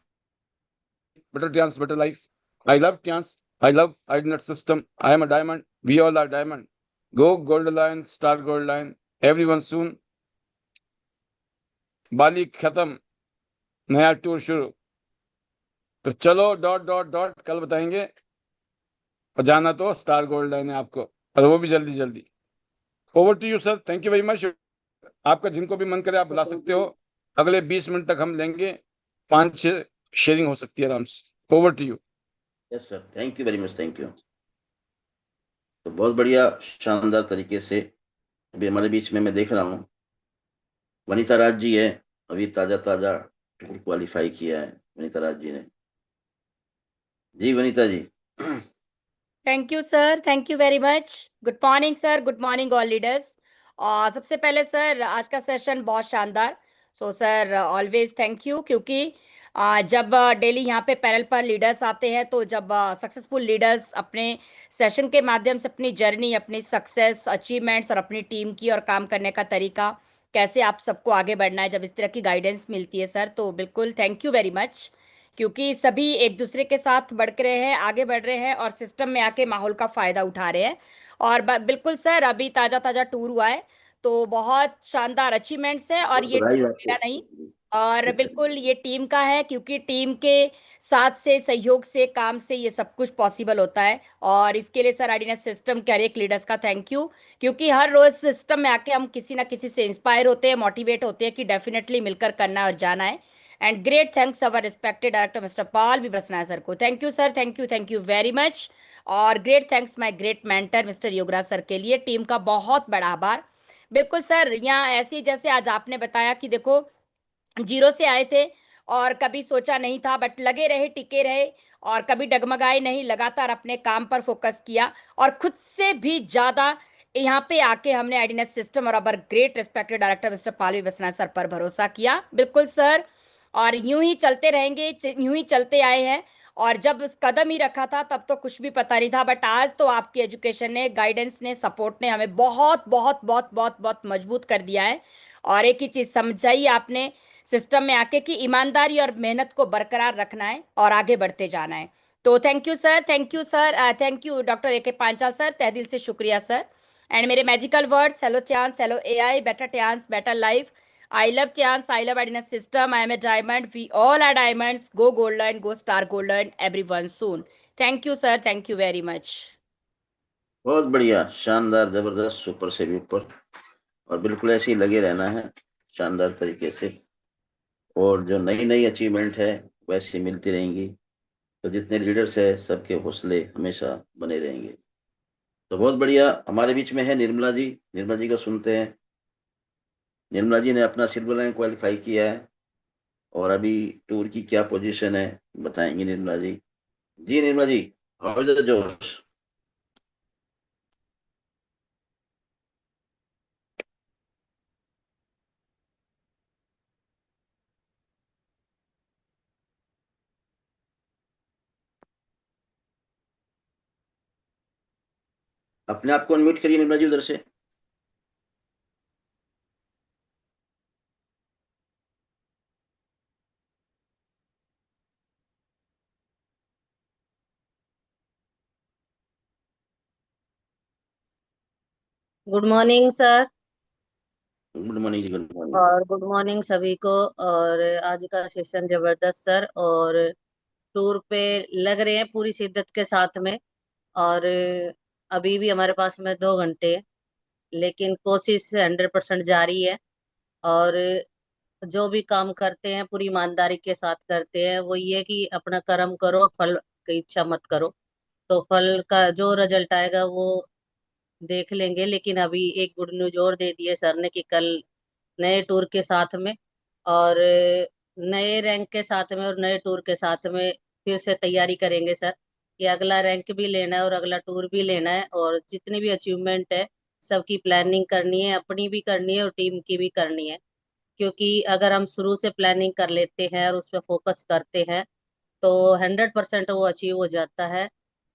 better Tians, better life. I love Tians. I love IDNet system. I am a diamond. We all are diamond. Go Gold Lion, Star Gold Lion. Everyone soon. बाली खत्म, नया टूर शुरू। तो चलो डॉट डॉट डॉट कल बताएंगे, और जाना तो स्टार गोल्ड लाइन है आपको, और वो भी जल्दी जल्दी। Over to you sir, thank you very much. आपका जिनको भी मन करे आप बुला सकते हो। अगले 20 मिनट तक हम लेंगे, 5-6 शेयरिंग हो सकती है आराम से। Over to you. Yes sir, thank you very much, thank you. तो बहुत बढ़िया शानदार तरीके से अभी हमारे बीच में मैं देख रहा हूँ वनीता राज जी है, अभी ताजा ताजा टूर क्वालिफाई किया है वनीता राज जी ने। जी Vanita ji. Thank you sir, thank you very much. Good morning sir, good morning all leaders. और सबसे पहले सर आज का सेशन बहुत शानदार। So sir always thank you, क्योंकि जब डेली यहाँ पे पैनल पर लीडर्स आते हैं तो जब सक्सेसफुल लीडर्स अपने सेशन के माध्यम से अपनी जर्नी, अपनी सक्सेस, अचीवमेंट्स और अपनी टीम की और काम करने का तरीका, कैसे आप सबको आगे बढ़ना है, जब इस तरह की गाइडेंस मिलती है सर, तो बिल्कुल थैंक यू वेरी मच। क्योंकि सभी एक दूसरे के साथ बढ़ रहे हैं, आगे बढ़ रहे हैं और सिस्टम में आके माहौल का फायदा उठा रहे हैं। और बिल्कुल सर अभी ताजा ताजा टूर हुआ है, तो बहुत शानदार अचीवमेंट्स है। और ये बधाई टूर आपको। मेरा नहीं, और बिल्कुल ये टीम का है, क्योंकि टीम के साथ से, सहयोग से, काम से ये सब कुछ पॉसिबल होता है। और इसके लिए सर आईडीनेस सिस्टम के हर एक लीडर्स का थैंक यू, क्योंकि हर रोज सिस्टम में आके हम किसी ना किसी से इंस्पायर होते हैं, मोटिवेट होते हैं कि डेफिनेटली मिलकर करना है और जाना है। And great thanks our respected director mister Pal B Basna sir को। Thank you sir, thank you very much. और great thanks my great mentor mister Yograj sir के लिए। टीम का बहुत बड़ा आभार। बिल्कुल सर, यहाँ ऐसी जैसे आज आपने बताया कि देखो जीरो से आए थे और कभी सोचा नहीं था, बट लगे रहे, टिके रहे और कभी डगमगाए नहीं, लगातार अपने काम पर फोकस किया और खुद से भी ज्यादा यहाँ पे आके हमने आईडीनेस सिस्टम और अवर ग्रेट रिस्पेक्टेड डायरेक्टर मिस्टर पालवी बसना सर पर भरोसा किया। बिल्कुल सर, और यूं ही चलते रहेंगे, यूं ही चलते आए हैं। और जब इस कदम ही रखा था तब तो कुछ भी पता नहीं था, बट आज तो आपकी एजुकेशन ने, गाइडेंस ने, सपोर्ट ने हमें बहुत बहुत बहुत बहुत बहुत मजबूत कर दिया है। और एक ही चीज समझाई आपने सिस्टम में आके कि ईमानदारी और मेहनत को बरकरार रखना है और आगे बढ़ते जाना है। तो thank you sir, thank you sir, thank you doctor A के पांचाल सर, तहे दिल से शुक्रिया सर। एंड मेरे magical words, hello chance, hello AI, better chance, better life. I love chance, I love Adina system, I am a diamond, we all are diamonds, go golden, go star golden, everyone soon. Thank you sir, thank you very much. बहुत बढ़िया, शानदार, जबरदस्त, सुपर से भी ऊपर। और बिल्कुल ऐसे ही लगे रहना है शानदार तरीके से। और जो नई नई अचीवमेंट है वैसी मिलती रहेंगी। तो जितने लीडर्स है सबके हौसले हमेशा बने रहेंगे। तो बहुत बढ़िया, हमारे बीच में है निर्मला जी। निर्मला जी का सुनते हैं। निर्मला जी ने अपना सिल्वर लाइन क्वालिफाई किया है और अभी टूर की क्या पोजीशन है बताएंगे निर्मला जी। जी Nirmala ji, how is the जोश? अपने आप को अनम्यूट करिए निर्मला जी उधर से। Good morning sir. Good morning जी, गुड मॉर्निंग। और गुड मॉर्निंग सभी को। और आज का सेशन जबरदस्त सर, और टूर पे लग रहे हैं पूरी शिद्दत के साथ में। और अभी भी हमारे पास में 2 घंटे हैं, लेकिन कोशिश 100% जारी है। और जो भी काम करते हैं पूरी ईमानदारी के साथ करते हैं। वो ये कि अपना कर्म करो, फल की इच्छा मत करो। तो फल का जो रिजल्ट आएगा वो देख लेंगे। लेकिन अभी एक गुड न्यूज और दे दी है सर ने कि कल नए टूर के साथ में, और नए रैंक के साथ में और नए टूर के साथ में फिर से तैयारी करेंगे सर। कि अगला रैंक भी लेना है और अगला टूर भी लेना है, और जितनी भी अचीवमेंट है सबकी प्लानिंग करनी है, अपनी भी करनी है और टीम की भी करनी है। क्योंकि अगर हम शुरू से प्लानिंग कर लेते हैं और उस पर फोकस करते हैं तो 100% वो अचीव हो जाता है।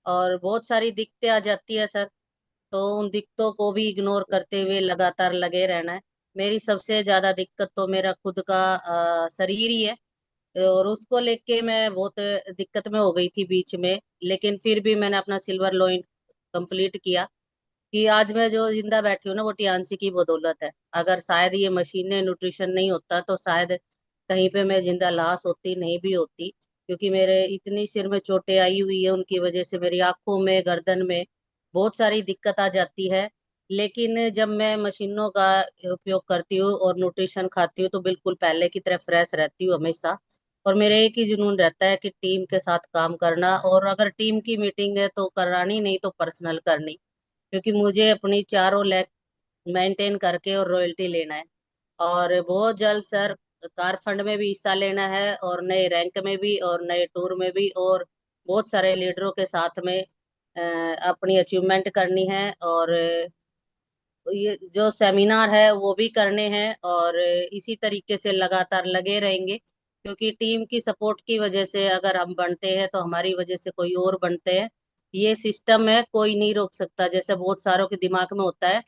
और बहुत सारी दिक्कतें आ जाती है सर, तो उन दिक्कतों को भी इग्नोर करते हुए लगातार लगे रहना है। मेरी सबसे ज्यादा दिक्कत तो मेरा खुद का शरीर ही है, और उसको लेके मैं बहुत दिक्कत में हो गई थी बीच में। लेकिन फिर भी मैंने अपना सिल्वर लॉइन कंप्लीट किया। कि आज मैं जो जिंदा बैठी हूँ ना, वो टियान्सी की बदौलत है। अगर शायद ये मशीनें न्यूट्रिशन नहीं होता तो शायद कहीं पे मैं जिंदा लाश होती, नहीं भी होती। क्योंकि मेरे इतनी सिर में चोटें आई हुई है, उनकी वजह से मेरी आंखों में, गर्दन में बहुत सारी दिक्कत आ जाती है। लेकिन जब मैं मशीनों का उपयोग करती हूँ और न्यूट्रिशन खाती हूँ तो बिल्कुल पहले की तरह फ्रेश रहती हूँ हमेशा। और मेरे एक ही जुनून रहता है कि टीम के साथ काम करना, और अगर टीम की मीटिंग है तो करानी, नहीं तो पर्सनल करनी। क्योंकि मुझे अपनी चारों लेग मेंटेन करके और रॉयल्टी लेना है। और बहुत जल्द सर कार फंड में भी हिस्सा लेना है, और नए रैंक में भी और नए टूर में भी, और बहुत सारे लीडरों के साथ में अपनी अचीवमेंट करनी है। और ये जो सेमिनार है वो भी करने हैं, और इसी तरीके से लगातार लगे रहेंगे। क्योंकि टीम की सपोर्ट की वजह से अगर हम बनते हैं तो हमारी वजह से कोई और बनते हैं। ये सिस्टम है, कोई नहीं रोक सकता। जैसे बहुत सारों के दिमाग में होता है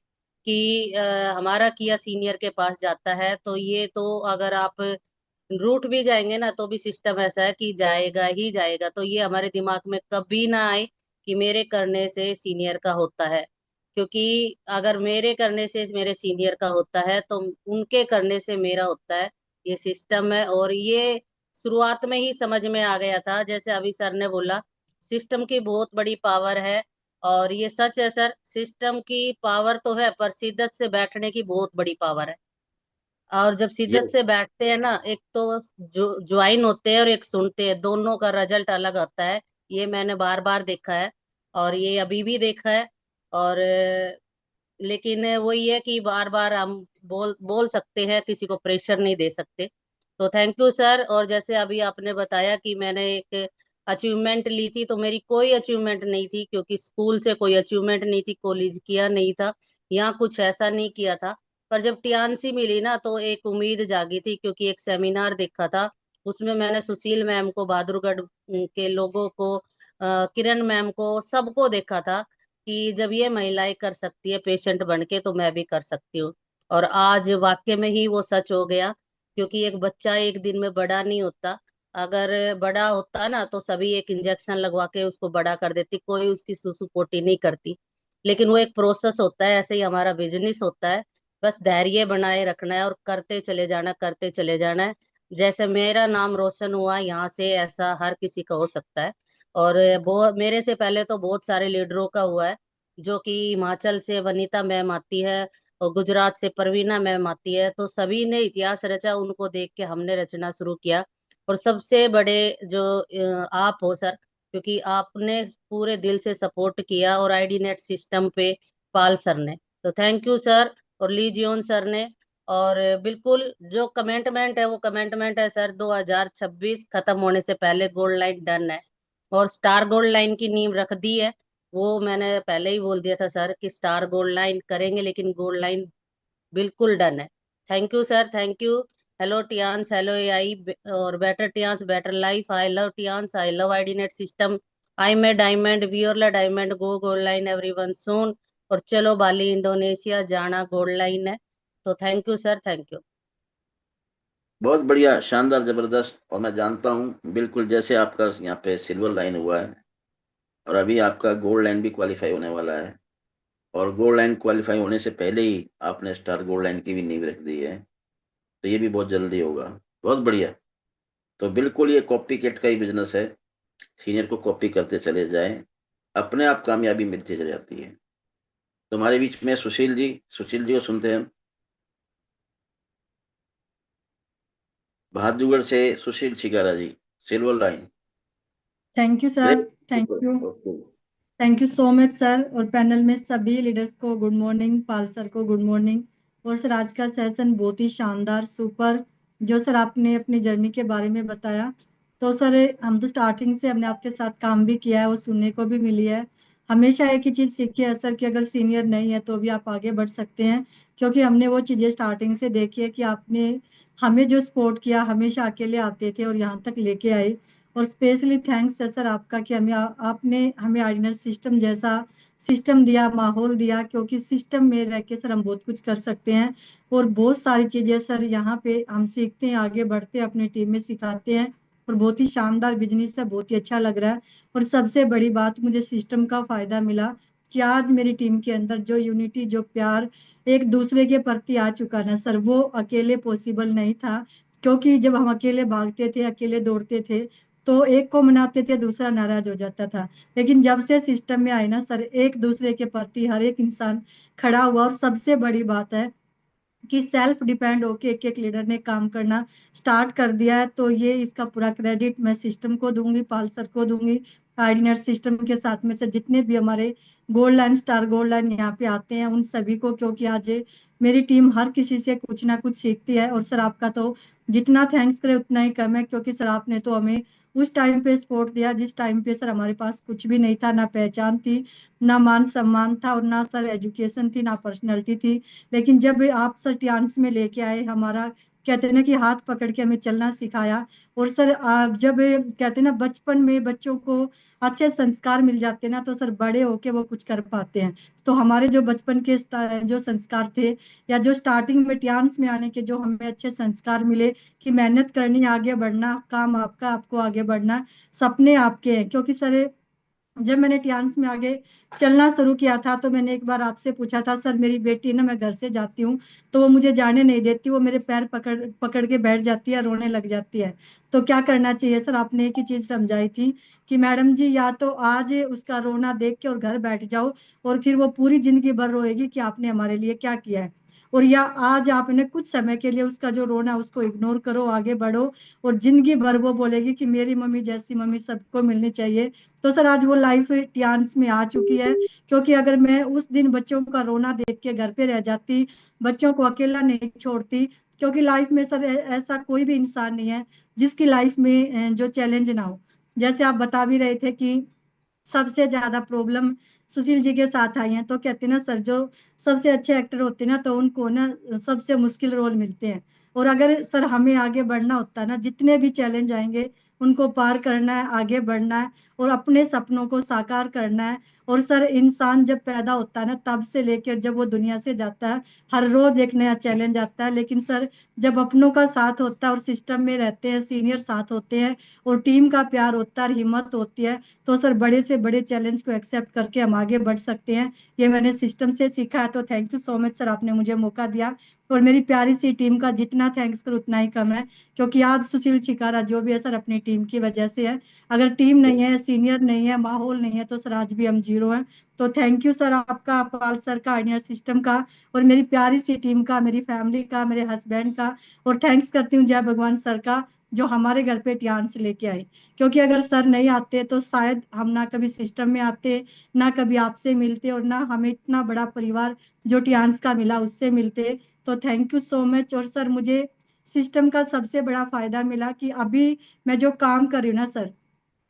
कि हमारा किया सीनियर के पास जाता है, तो ये तो अगर आप रूठ भी जाएंगे ना तो भी सिस्टम ऐसा है कि जाएगा ही जाएगा। तो ये हमारे दिमाग में कभी ना आए कि मेरे करने से सीनियर का होता है। क्योंकि अगर मेरे करने से मेरे सीनियर का होता है तो उनके करने से मेरा होता है। ये सिस्टम है, और ये शुरुआत में ही समझ में आ गया था। जैसे अभी सर ने बोला, सिस्टम की बहुत बड़ी पावर है। और ये सच है सर, सिस्टम की पावर तो है, पर शिद्दत से बैठने की बहुत बड़ी पावर है। और जब शिद्दत यस। से बैठते हैं ना, एक तो जो ज्वाइन होते हैं और एक सुनते हैं, दोनों का रिजल्ट अलग आता है। ये मैंने बार बार देखा है, और ये अभी भी देखा है। और लेकिन वही है कि बार बार हम बोल बोल सकते हैं, किसी को प्रेशर नहीं दे सकते। तो थैंक यू सर। और जैसे अभी आपने बताया कि मैंने एक अचीवमेंट ली थी, तो मेरी कोई अचीवमेंट नहीं थी, क्योंकि स्कूल से कोई अचीवमेंट नहीं थी, कॉलेज किया नहीं था, यहाँ कुछ ऐसा नहीं किया था। पर जब टीआनसी मिली ना तो एक उम्मीद जागी थी, क्योंकि एक सेमिनार देखा था। उसमें मैंने सुशील मैम को, बहादुरगढ़ के लोगों को, किरण मैम को, सबको देखा था कि जब ये महिलाएं कर सकती है पेशेंट बन के, तो मैं भी कर सकती हूँ। और आज वाक्य में ही वो सच हो गया। क्योंकि एक बच्चा एक दिन में बड़ा नहीं होता। अगर बड़ा होता ना तो सभी एक इंजेक्शन लगवा के उसको बड़ा कर देती, कोई उसकी सुसुपोटी नहीं करती। लेकिन वो एक प्रोसेस होता है, ऐसे ही हमारा बिजनेस होता है। बस धैर्य बनाए रखना है और करते चले जाना, करते चले जाना है। जैसे मेरा नाम रोशन हुआ यहाँ से, ऐसा हर किसी का हो सकता है। और बहुत मेरे से पहले तो बहुत सारे लीडरों का हुआ है। जो कि हिमाचल से वनीता मैम आती है, और गुजरात से परवीना मैम आती है। तो सभी ने इतिहास रचा, उनको देख के हमने रचना शुरू किया। और सबसे बड़े जो आप हो सर, क्योंकि आपने पूरे दिल से सपोर्ट किया, और आईडी नेट सिस्टम पे पाल सर ने, तो थैंक यू सर। और ली जियोन सर ने। और बिल्कुल जो कमेंटमेंट है वो कमेंटमेंट है सर, 2026 खत्म होने से पहले गोल्ड लाइन डन है। और स्टार गोल्ड लाइन की नींव रख दी है। वो मैंने पहले ही बोल दिया था सर कि स्टार गोल्ड लाइन करेंगे, लेकिन गोल्ड लाइन बिल्कुल डन है। Thank you sir, thank you. Hello Tiens, hello AI, और better Tiens better life. I love Tiens, I love ID net system. I may diamond, we are ला diamond, go gold line everyone soon. और चलो बाली इंडोनेशिया जाना गोल्ड लाइन है। तो thank you sir, thank you. बहुत बढ़िया, शानदार, जबरदस्त। और मैं जानता हूँ बिल्कुल जैसे आपका यहाँ पे सिल्वर लाइन हुआ है और अभी आपका गोल्ड लाइन भी क्वालिफाई होने वाला है, और गोल्ड लाइन क्वालिफाई होने से पहले ही आपने स्टार गोल्ड लाइन की भी नींव रख दी है, तो ये भी बहुत जल्दी होगा। बहुत बढ़िया। तो बिल्कुल ये कॉपी कैट का ही बिजनेस है, सीनियर को कॉपी करते चले जाएं, अपने आप कामयाबी मिलती चली जाती है। तुम्हारे बीच में सुशील जी को सुनते हैं हम। बहादुरगढ़ से Sushil Chhikara ji, silver line. Thank you sir, great. Thank you, okay. Thank you so much sir. और पैनल में सभी लीडर्स को गुड मॉर्निंग, पाल सर को गुड मॉर्निंग। और सर आज का सेशन बहुत ही शानदार, सुपर, जो सर आपने अपनी जर्नी के बारे में बताया। तो सर हम तो स्टार्टिंग से हमने आपके साथ काम भी किया है, वो सुनने को भी मिली है। हमेशा एक ही चीज़ सीखी है सर कि अगर सीनियर नहीं है तो भी आप आगे बढ़ सकते हैं, क्योंकि हमने वो चीज़ें स्टार्टिंग से देखी है कि आपने हमें जो सपोर्ट किया, हमेशा अकेले आते थे और यहाँ तक लेके आए। और स्पेशली थैंक्स है सर आपका कि हमें आपने हमें आर्डिनल सिस्टम जैसा सिस्टम दिया, माहौल दिया, क्योंकि सिस्टम में रह के सर हम बहुत कुछ कर सकते हैं। और बहुत सारी चीज़ें सर यहाँ पे हम सीखते हैं, आगे बढ़ते हैं, अपनी टीम में सिखाते हैं। और बहुत ही शानदार बिजनेस है, बहुत ही अच्छा लग रहा है। और सबसे बड़ी बात, मुझे सिस्टम का फायदा मिला कि आज मेरी टीम के अंदर जो यूनिटी, जो प्यार एक दूसरे के प्रति आ चुका ना सर, वो अकेले पॉसिबल नहीं था। क्योंकि जब हम अकेले भागते थे, अकेले दौड़ते थे, तो एक को मनाते थे, दूसरा नाराज हो जाता था। लेकिन जब से सिस्टम में आए ना सर, एक दूसरे के प्रति हर एक इंसान खड़ा हुआ। और सबसे बड़ी बात है कि सेल्फ डिपेंड होके एक एक लीडर ने काम करना स्टार्ट कर दिया है। तो ये इसका पूरा क्रेडिट मैं सिस्टम को दूंगी, पाल सर को दूंगी, आर्डिनर सिस्टम के साथ में से जितने भी हमारे gold line, star gold line यहाँ पे आते हैं, उन सभी को। क्योंकि आज मेरी टीम हर किसी से कुछ ना कुछ सीखती है। और सर आपका तो जितना थैंक्स करे उतना ही कम है, क्योंकि सर आपने तो हमें उस टाइम पे सपोर्ट दिया जिस टाइम पे सर हमारे पास कुछ भी नहीं था, ना पहचान थी, ना मान सम्मान था, और ना सर एजुकेशन थी, ना पर्सनैलिटी थी। लेकिन जब आप सर टियान्स में लेके आए, हमारा कहते हैं ना कि हाथ पकड़ के हमें चलना सिखाया। और सर जब कहते हैं ना बचपन में बच्चों को अच्छे संस्कार मिल जाते हैं ना, तो सर बड़े होके वो कुछ कर पाते हैं। तो हमारे जो बचपन के जो संस्कार थे, या जो स्टार्टिंग में टियान्स में आने के जो हमें अच्छे संस्कार मिले कि मेहनत करनी, आगे बढ़ना, काम आपका, आपको आगे बढ़ना, सपने आपके हैं। क्योंकि सर जब मैंने टियान्स में आगे चलना शुरू किया था, तो मैंने एक बार आपसे पूछा था, सर मेरी बेटी ना, मैं घर से जाती हूँ तो वो मुझे जाने नहीं देती, वो मेरे पैर पकड़ पकड़ के बैठ जाती है, रोने लग जाती है। तो क्या करना चाहिए सर? आपने एक ही चीज समझाई थी कि मैडम जी, या तो आज उसका रोना देख के और घर बैठ जाओ, और फिर वो पूरी जिंदगी भर रोएगी कि आपने हमारे लिए क्या किया है। और या आज आपने कुछ समय के लिए उसका जो रोना, उसको इग्नोर करो, आगे बढ़ो, और जिंदगी भर वो बोलेगी कि मेरी मम्मी जैसी मम्मी सबको मिलनी चाहिए। तो सर आज वो लाइफ टियान्स में आ चुकी है। क्योंकि अगर मैं उस दिन बच्चों का रोना देख के घर पे रह जाती, बच्चों को अकेला नहीं छोड़ती, क्योंकि लाइफ में सर ऐसा कोई भी इंसान नहीं है जिसकी लाइफ में जो चैलेंज ना हो। जैसे आप बता भी रहे थे कि सबसे ज्यादा प्रॉब्लम सुशील जी के साथ आई हैं, तो कहते हैं ना सर, जो सबसे अच्छे एक्टर होते हैं ना, तो उनको ना सबसे मुश्किल रोल मिलते हैं। और अगर सर हमें आगे बढ़ना होता है ना, जितने भी चैलेंज आएंगे उनको पार करना है, आगे बढ़ना है, और अपने सपनों को साकार करना है। और सर इंसान जब पैदा होता है ना, तब से लेकर जब वो दुनिया से जाता है, हर रोज एक नया चैलेंज आता है। लेकिन सर जब अपनों का साथ होता है और सिस्टम में रहते हैं, सीनियर साथ होते हैं, और टीम का प्यार होता है और हिम्मत होती है, तो सर बड़े से बड़े चैलेंज को एक्सेप्ट करके हम आगे बढ़ सकते हैं। ये मैंने सिस्टम से सीखा है। तो thank you so much sir, आपने मुझे मौका दिया। और मेरी प्यारी सी टीम का जितना थैंक्स करो उतना ही कम है, क्योंकि आज सुशील छिकारा जो भी है सर अपनी टीम की वजह से है। अगर टीम नहीं है, सीनियर नहीं है, माहौल नहीं है, तो सर आज भी हम जीरो हैं। तो थैंक यू सर आपका, पाल सर का, इंडियन सिस्टम का, और मेरी प्यारी सी टीम का, मेरी फैमिली का, मेरे हस्बैंड का। और थैंक्स करती हूँ जय भगवान सर का, जो हमारे घर पे टियान्स लेके आए। क्योंकि अगर सर नहीं आते तो शायद हम ना कभी सिस्टम में आते, ना कभी आपसे मिलते, और ना हमें इतना बड़ा परिवार जो टियान्स का मिला उससे मिलते। तो थैंक यू सो मच। और सर मुझे सिस्टम का सबसे बड़ा फायदा मिला कि अभी मैं जो काम कर रही हूँ ना सर,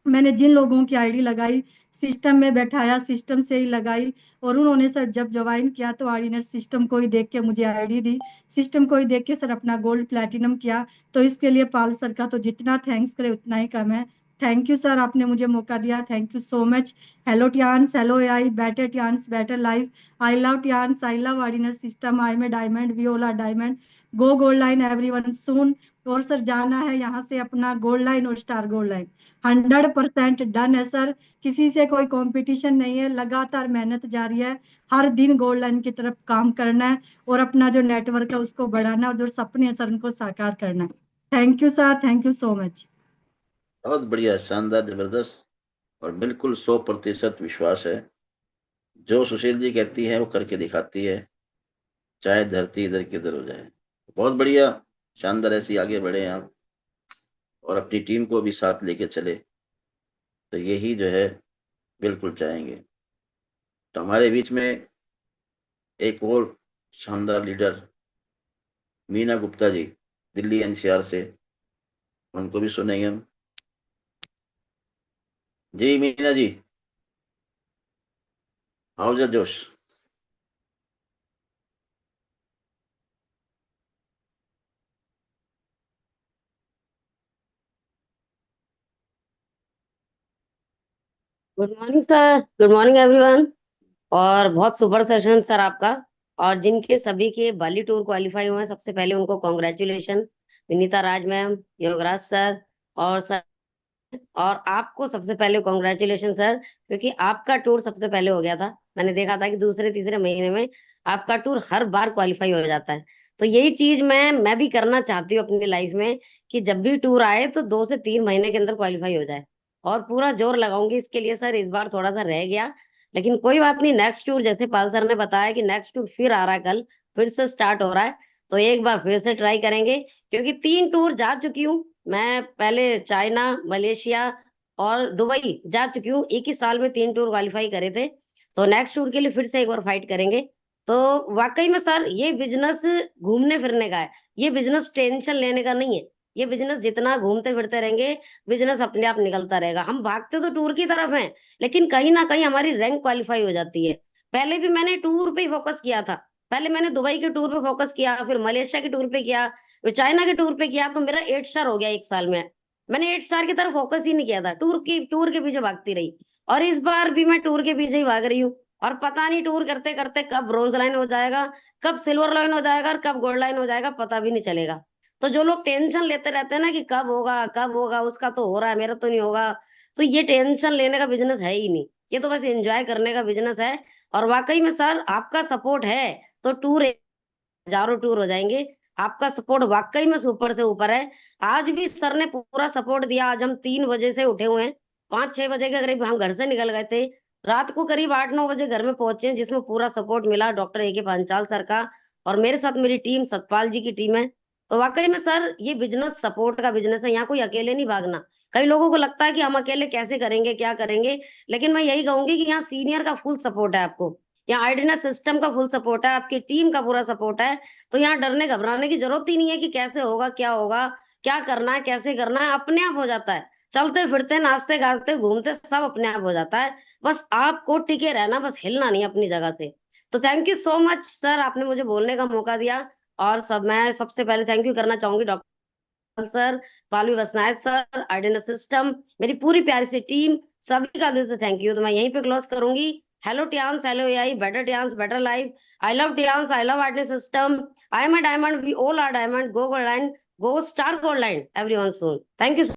मैंने जिन लोगों की आईडी लगाई, सिस्टम में बैठाया, सिस्टम से ही लगाई। और उन्होंने सर जब ज्वाइन किया तो आर्डिनर सिस्टम को ही देख के मुझे आईडी दी, सिस्टम को ही देख के सर अपना गोल्ड प्लैटिनम किया। तो इसके लिए पाल सर का तो जितना थैंक्स करे उतना ही कम है। थैंक यू सर, आपने मुझे मौका दिया, thank you so much. Hello Tiens, hello AI, better Tiens, better life, I love Tiens, I love ordinary system, I am a diamond, we all are diamond, go gold line everyone soon. और सर जाना है यहाँ से अपना गोल्ड लाइन और स्टार गोल्ड लाइन, 100% डन है सर। किसी से कोई कंपटीशन नहीं है, लगातार मेहनत जारी है, हर दिन गोल्ड लाइन की तरफ काम करना है और अपना जो नेटवर्क है उसको बढ़ाना है और जो सपने हैं सर उनको साकार करना है। Thank you sir, thank you so much. बहुत बढ़िया, शानदार, जबरदस्त, और बिल्कुल 100% विश्वास है। जो सुशील जी कहती है वो करके दिखाती है, चाहे धरती इधर की उधर हो जाए। बहुत बढ़िया, शानदार, ऐसी आगे बढ़े आप और अपनी टीम को भी साथ लेके चले, तो यही जो है बिल्कुल चाहेंगे। तो हमारे बीच में एक और शानदार लीडर मीना गुप्ता जी, दिल्ली एनसीआर से, उनको भी सुनेंगे हम। जी मीना जी, हाउ इज जोश? Good morning sir, good morning everyone. और बहुत सुपर सेशन सर आपका। और जिनके सभी के बाली टूर क्वालिफाई हुए हैं, सबसे पहले उनको कॉन्ग्रेचुलेशन, विनीता राज मैम, योगराज सर और सर। और आपको सबसे पहले कॉन्ग्रेचुलेशन सर, क्योंकि आपका टूर सबसे पहले हो गया था। मैंने देखा था कि दूसरे तीसरे महीने में आपका टूर हर बार क्वालिफाई हो जाता है। तो यही चीज मैं भी करना चाहती हूँ अपनी लाइफ में, कि जब भी टूर आए तो 2 से 3 महीने के अंदर क्वालिफाई हो जाए। और पूरा जोर लगाऊंगी इसके लिए सर। इस बार थोड़ा सा रह गया, लेकिन कोई बात नहीं। नेक्स्ट टूर, जैसे पाल सर ने बताया कि नेक्स्ट टूर फिर आ रहा है, कल फिर से स्टार्ट हो रहा है, तो एक बार फिर से ट्राई करेंगे। क्योंकि 3 टूर जा चुकी हूँ मैं, पहले चाइना, मलेशिया और दुबई जा चुकी हूँ। एक ही साल में 3 टूर क्वालिफाई करे थे। तो नेक्स्ट टूर के लिए फिर से एक बार फाइट करेंगे। तो वाकई में सर, ये बिजनेस घूमने फिरने का है, ये बिजनेस टेंशन लेने का नहीं है। ये बिजनेस जितना घूमते फिरते रहेंगे, बिजनेस अपने आप निकलता रहेगा। हम भागते तो टूर की तरफ हैं, लेकिन कहीं ना कहीं हमारी रैंक क्वालिफाई हो जाती है। पहले भी मैंने टूर पे ही फोकस किया था। पहले मैंने दुबई के टूर पे फोकस किया, फिर मलेशिया के टूर पे किया, फिर चाइना के टूर पे किया, तो मेरा 8 स्टार हो गया एक साल में। मैंने 8 स्टार की तरफ फोकस ही नहीं किया था, टूर के पीछे भागती रही। और इस बार भी मैं टूर के पीछे ही भाग रही हूँ। और पता नहीं टूर करते करते कब ब्रोंज लाइन हो जाएगा, कब सिल्वर लाइन हो जाएगा और कब गोल्ड लाइन हो जाएगा, पता भी नहीं चलेगा। तो जो लोग टेंशन लेते रहते हैं ना कि कब होगा, उसका तो हो रहा है, मेरा तो नहीं होगा, तो ये टेंशन लेने का बिजनेस है ही नहीं। ये तो बस एंजॉय करने का बिजनेस है। और वाकई में सर, आपका सपोर्ट है तो टूर हजारों टूर हो जाएंगे। आपका सपोर्ट वाकई में सुपर से ऊपर है। आज भी सर ने पूरा सपोर्ट दिया। आज हम 3 बजे से उठे हुए हैं, 5-6 बजे के करीब हम घर से निकल गए थे, रात को करीब 8-9 बजे घर में पहुंचे हैं, जिसमें पूरा सपोर्ट मिला डॉक्टर ए के पांचाल सर का। और मेरे साथ मेरी टीम, सतपाल जी की टीम है। तो वाकई में सर, ये बिजनेस सपोर्ट का बिजनेस है, यहाँ कोई अकेले नहीं भागना। कई लोगों को लगता है कि हम अकेले कैसे करेंगे, क्या करेंगे, लेकिन मैं यही कहूंगी कि यहाँ सीनियर का फुल सपोर्ट है आपको, यहाँ आइडिनस सिस्टम का फुल सपोर्ट है, आपकी टीम का पूरा सपोर्ट है। तो यहाँ डरने घबराने की जरूरत ही नहीं है कि कैसे होगा, क्या होगा, क्या करना है, कैसे करना है, अपने आप हो जाता है। चलते फिरते, नाचते गाते, घूमते, सब अपने आप हो जाता है। बस आपको टिके रहना, बस हिलना नहीं अपनी जगह से। तो thank you so much sir, आपने मुझे बोलने का मौका दिया। और मैं सबसे पहले थैंक यू करना चाहूंगी डॉक्टर सर, पालवी बसनायक सर, आइडेना सिस्टम, मेरी पूरी प्यारी सी टीम, सभी का दिल से थैंक यू। तो मैं यहीं पे क्लोज करूंगी। Hello Tiens, hello AI, better Tiens, better life, I love Tiens, I love IDN system, I am a diamond, we all are diamond, go gold line, go star gold line, everyone soon. Thank you.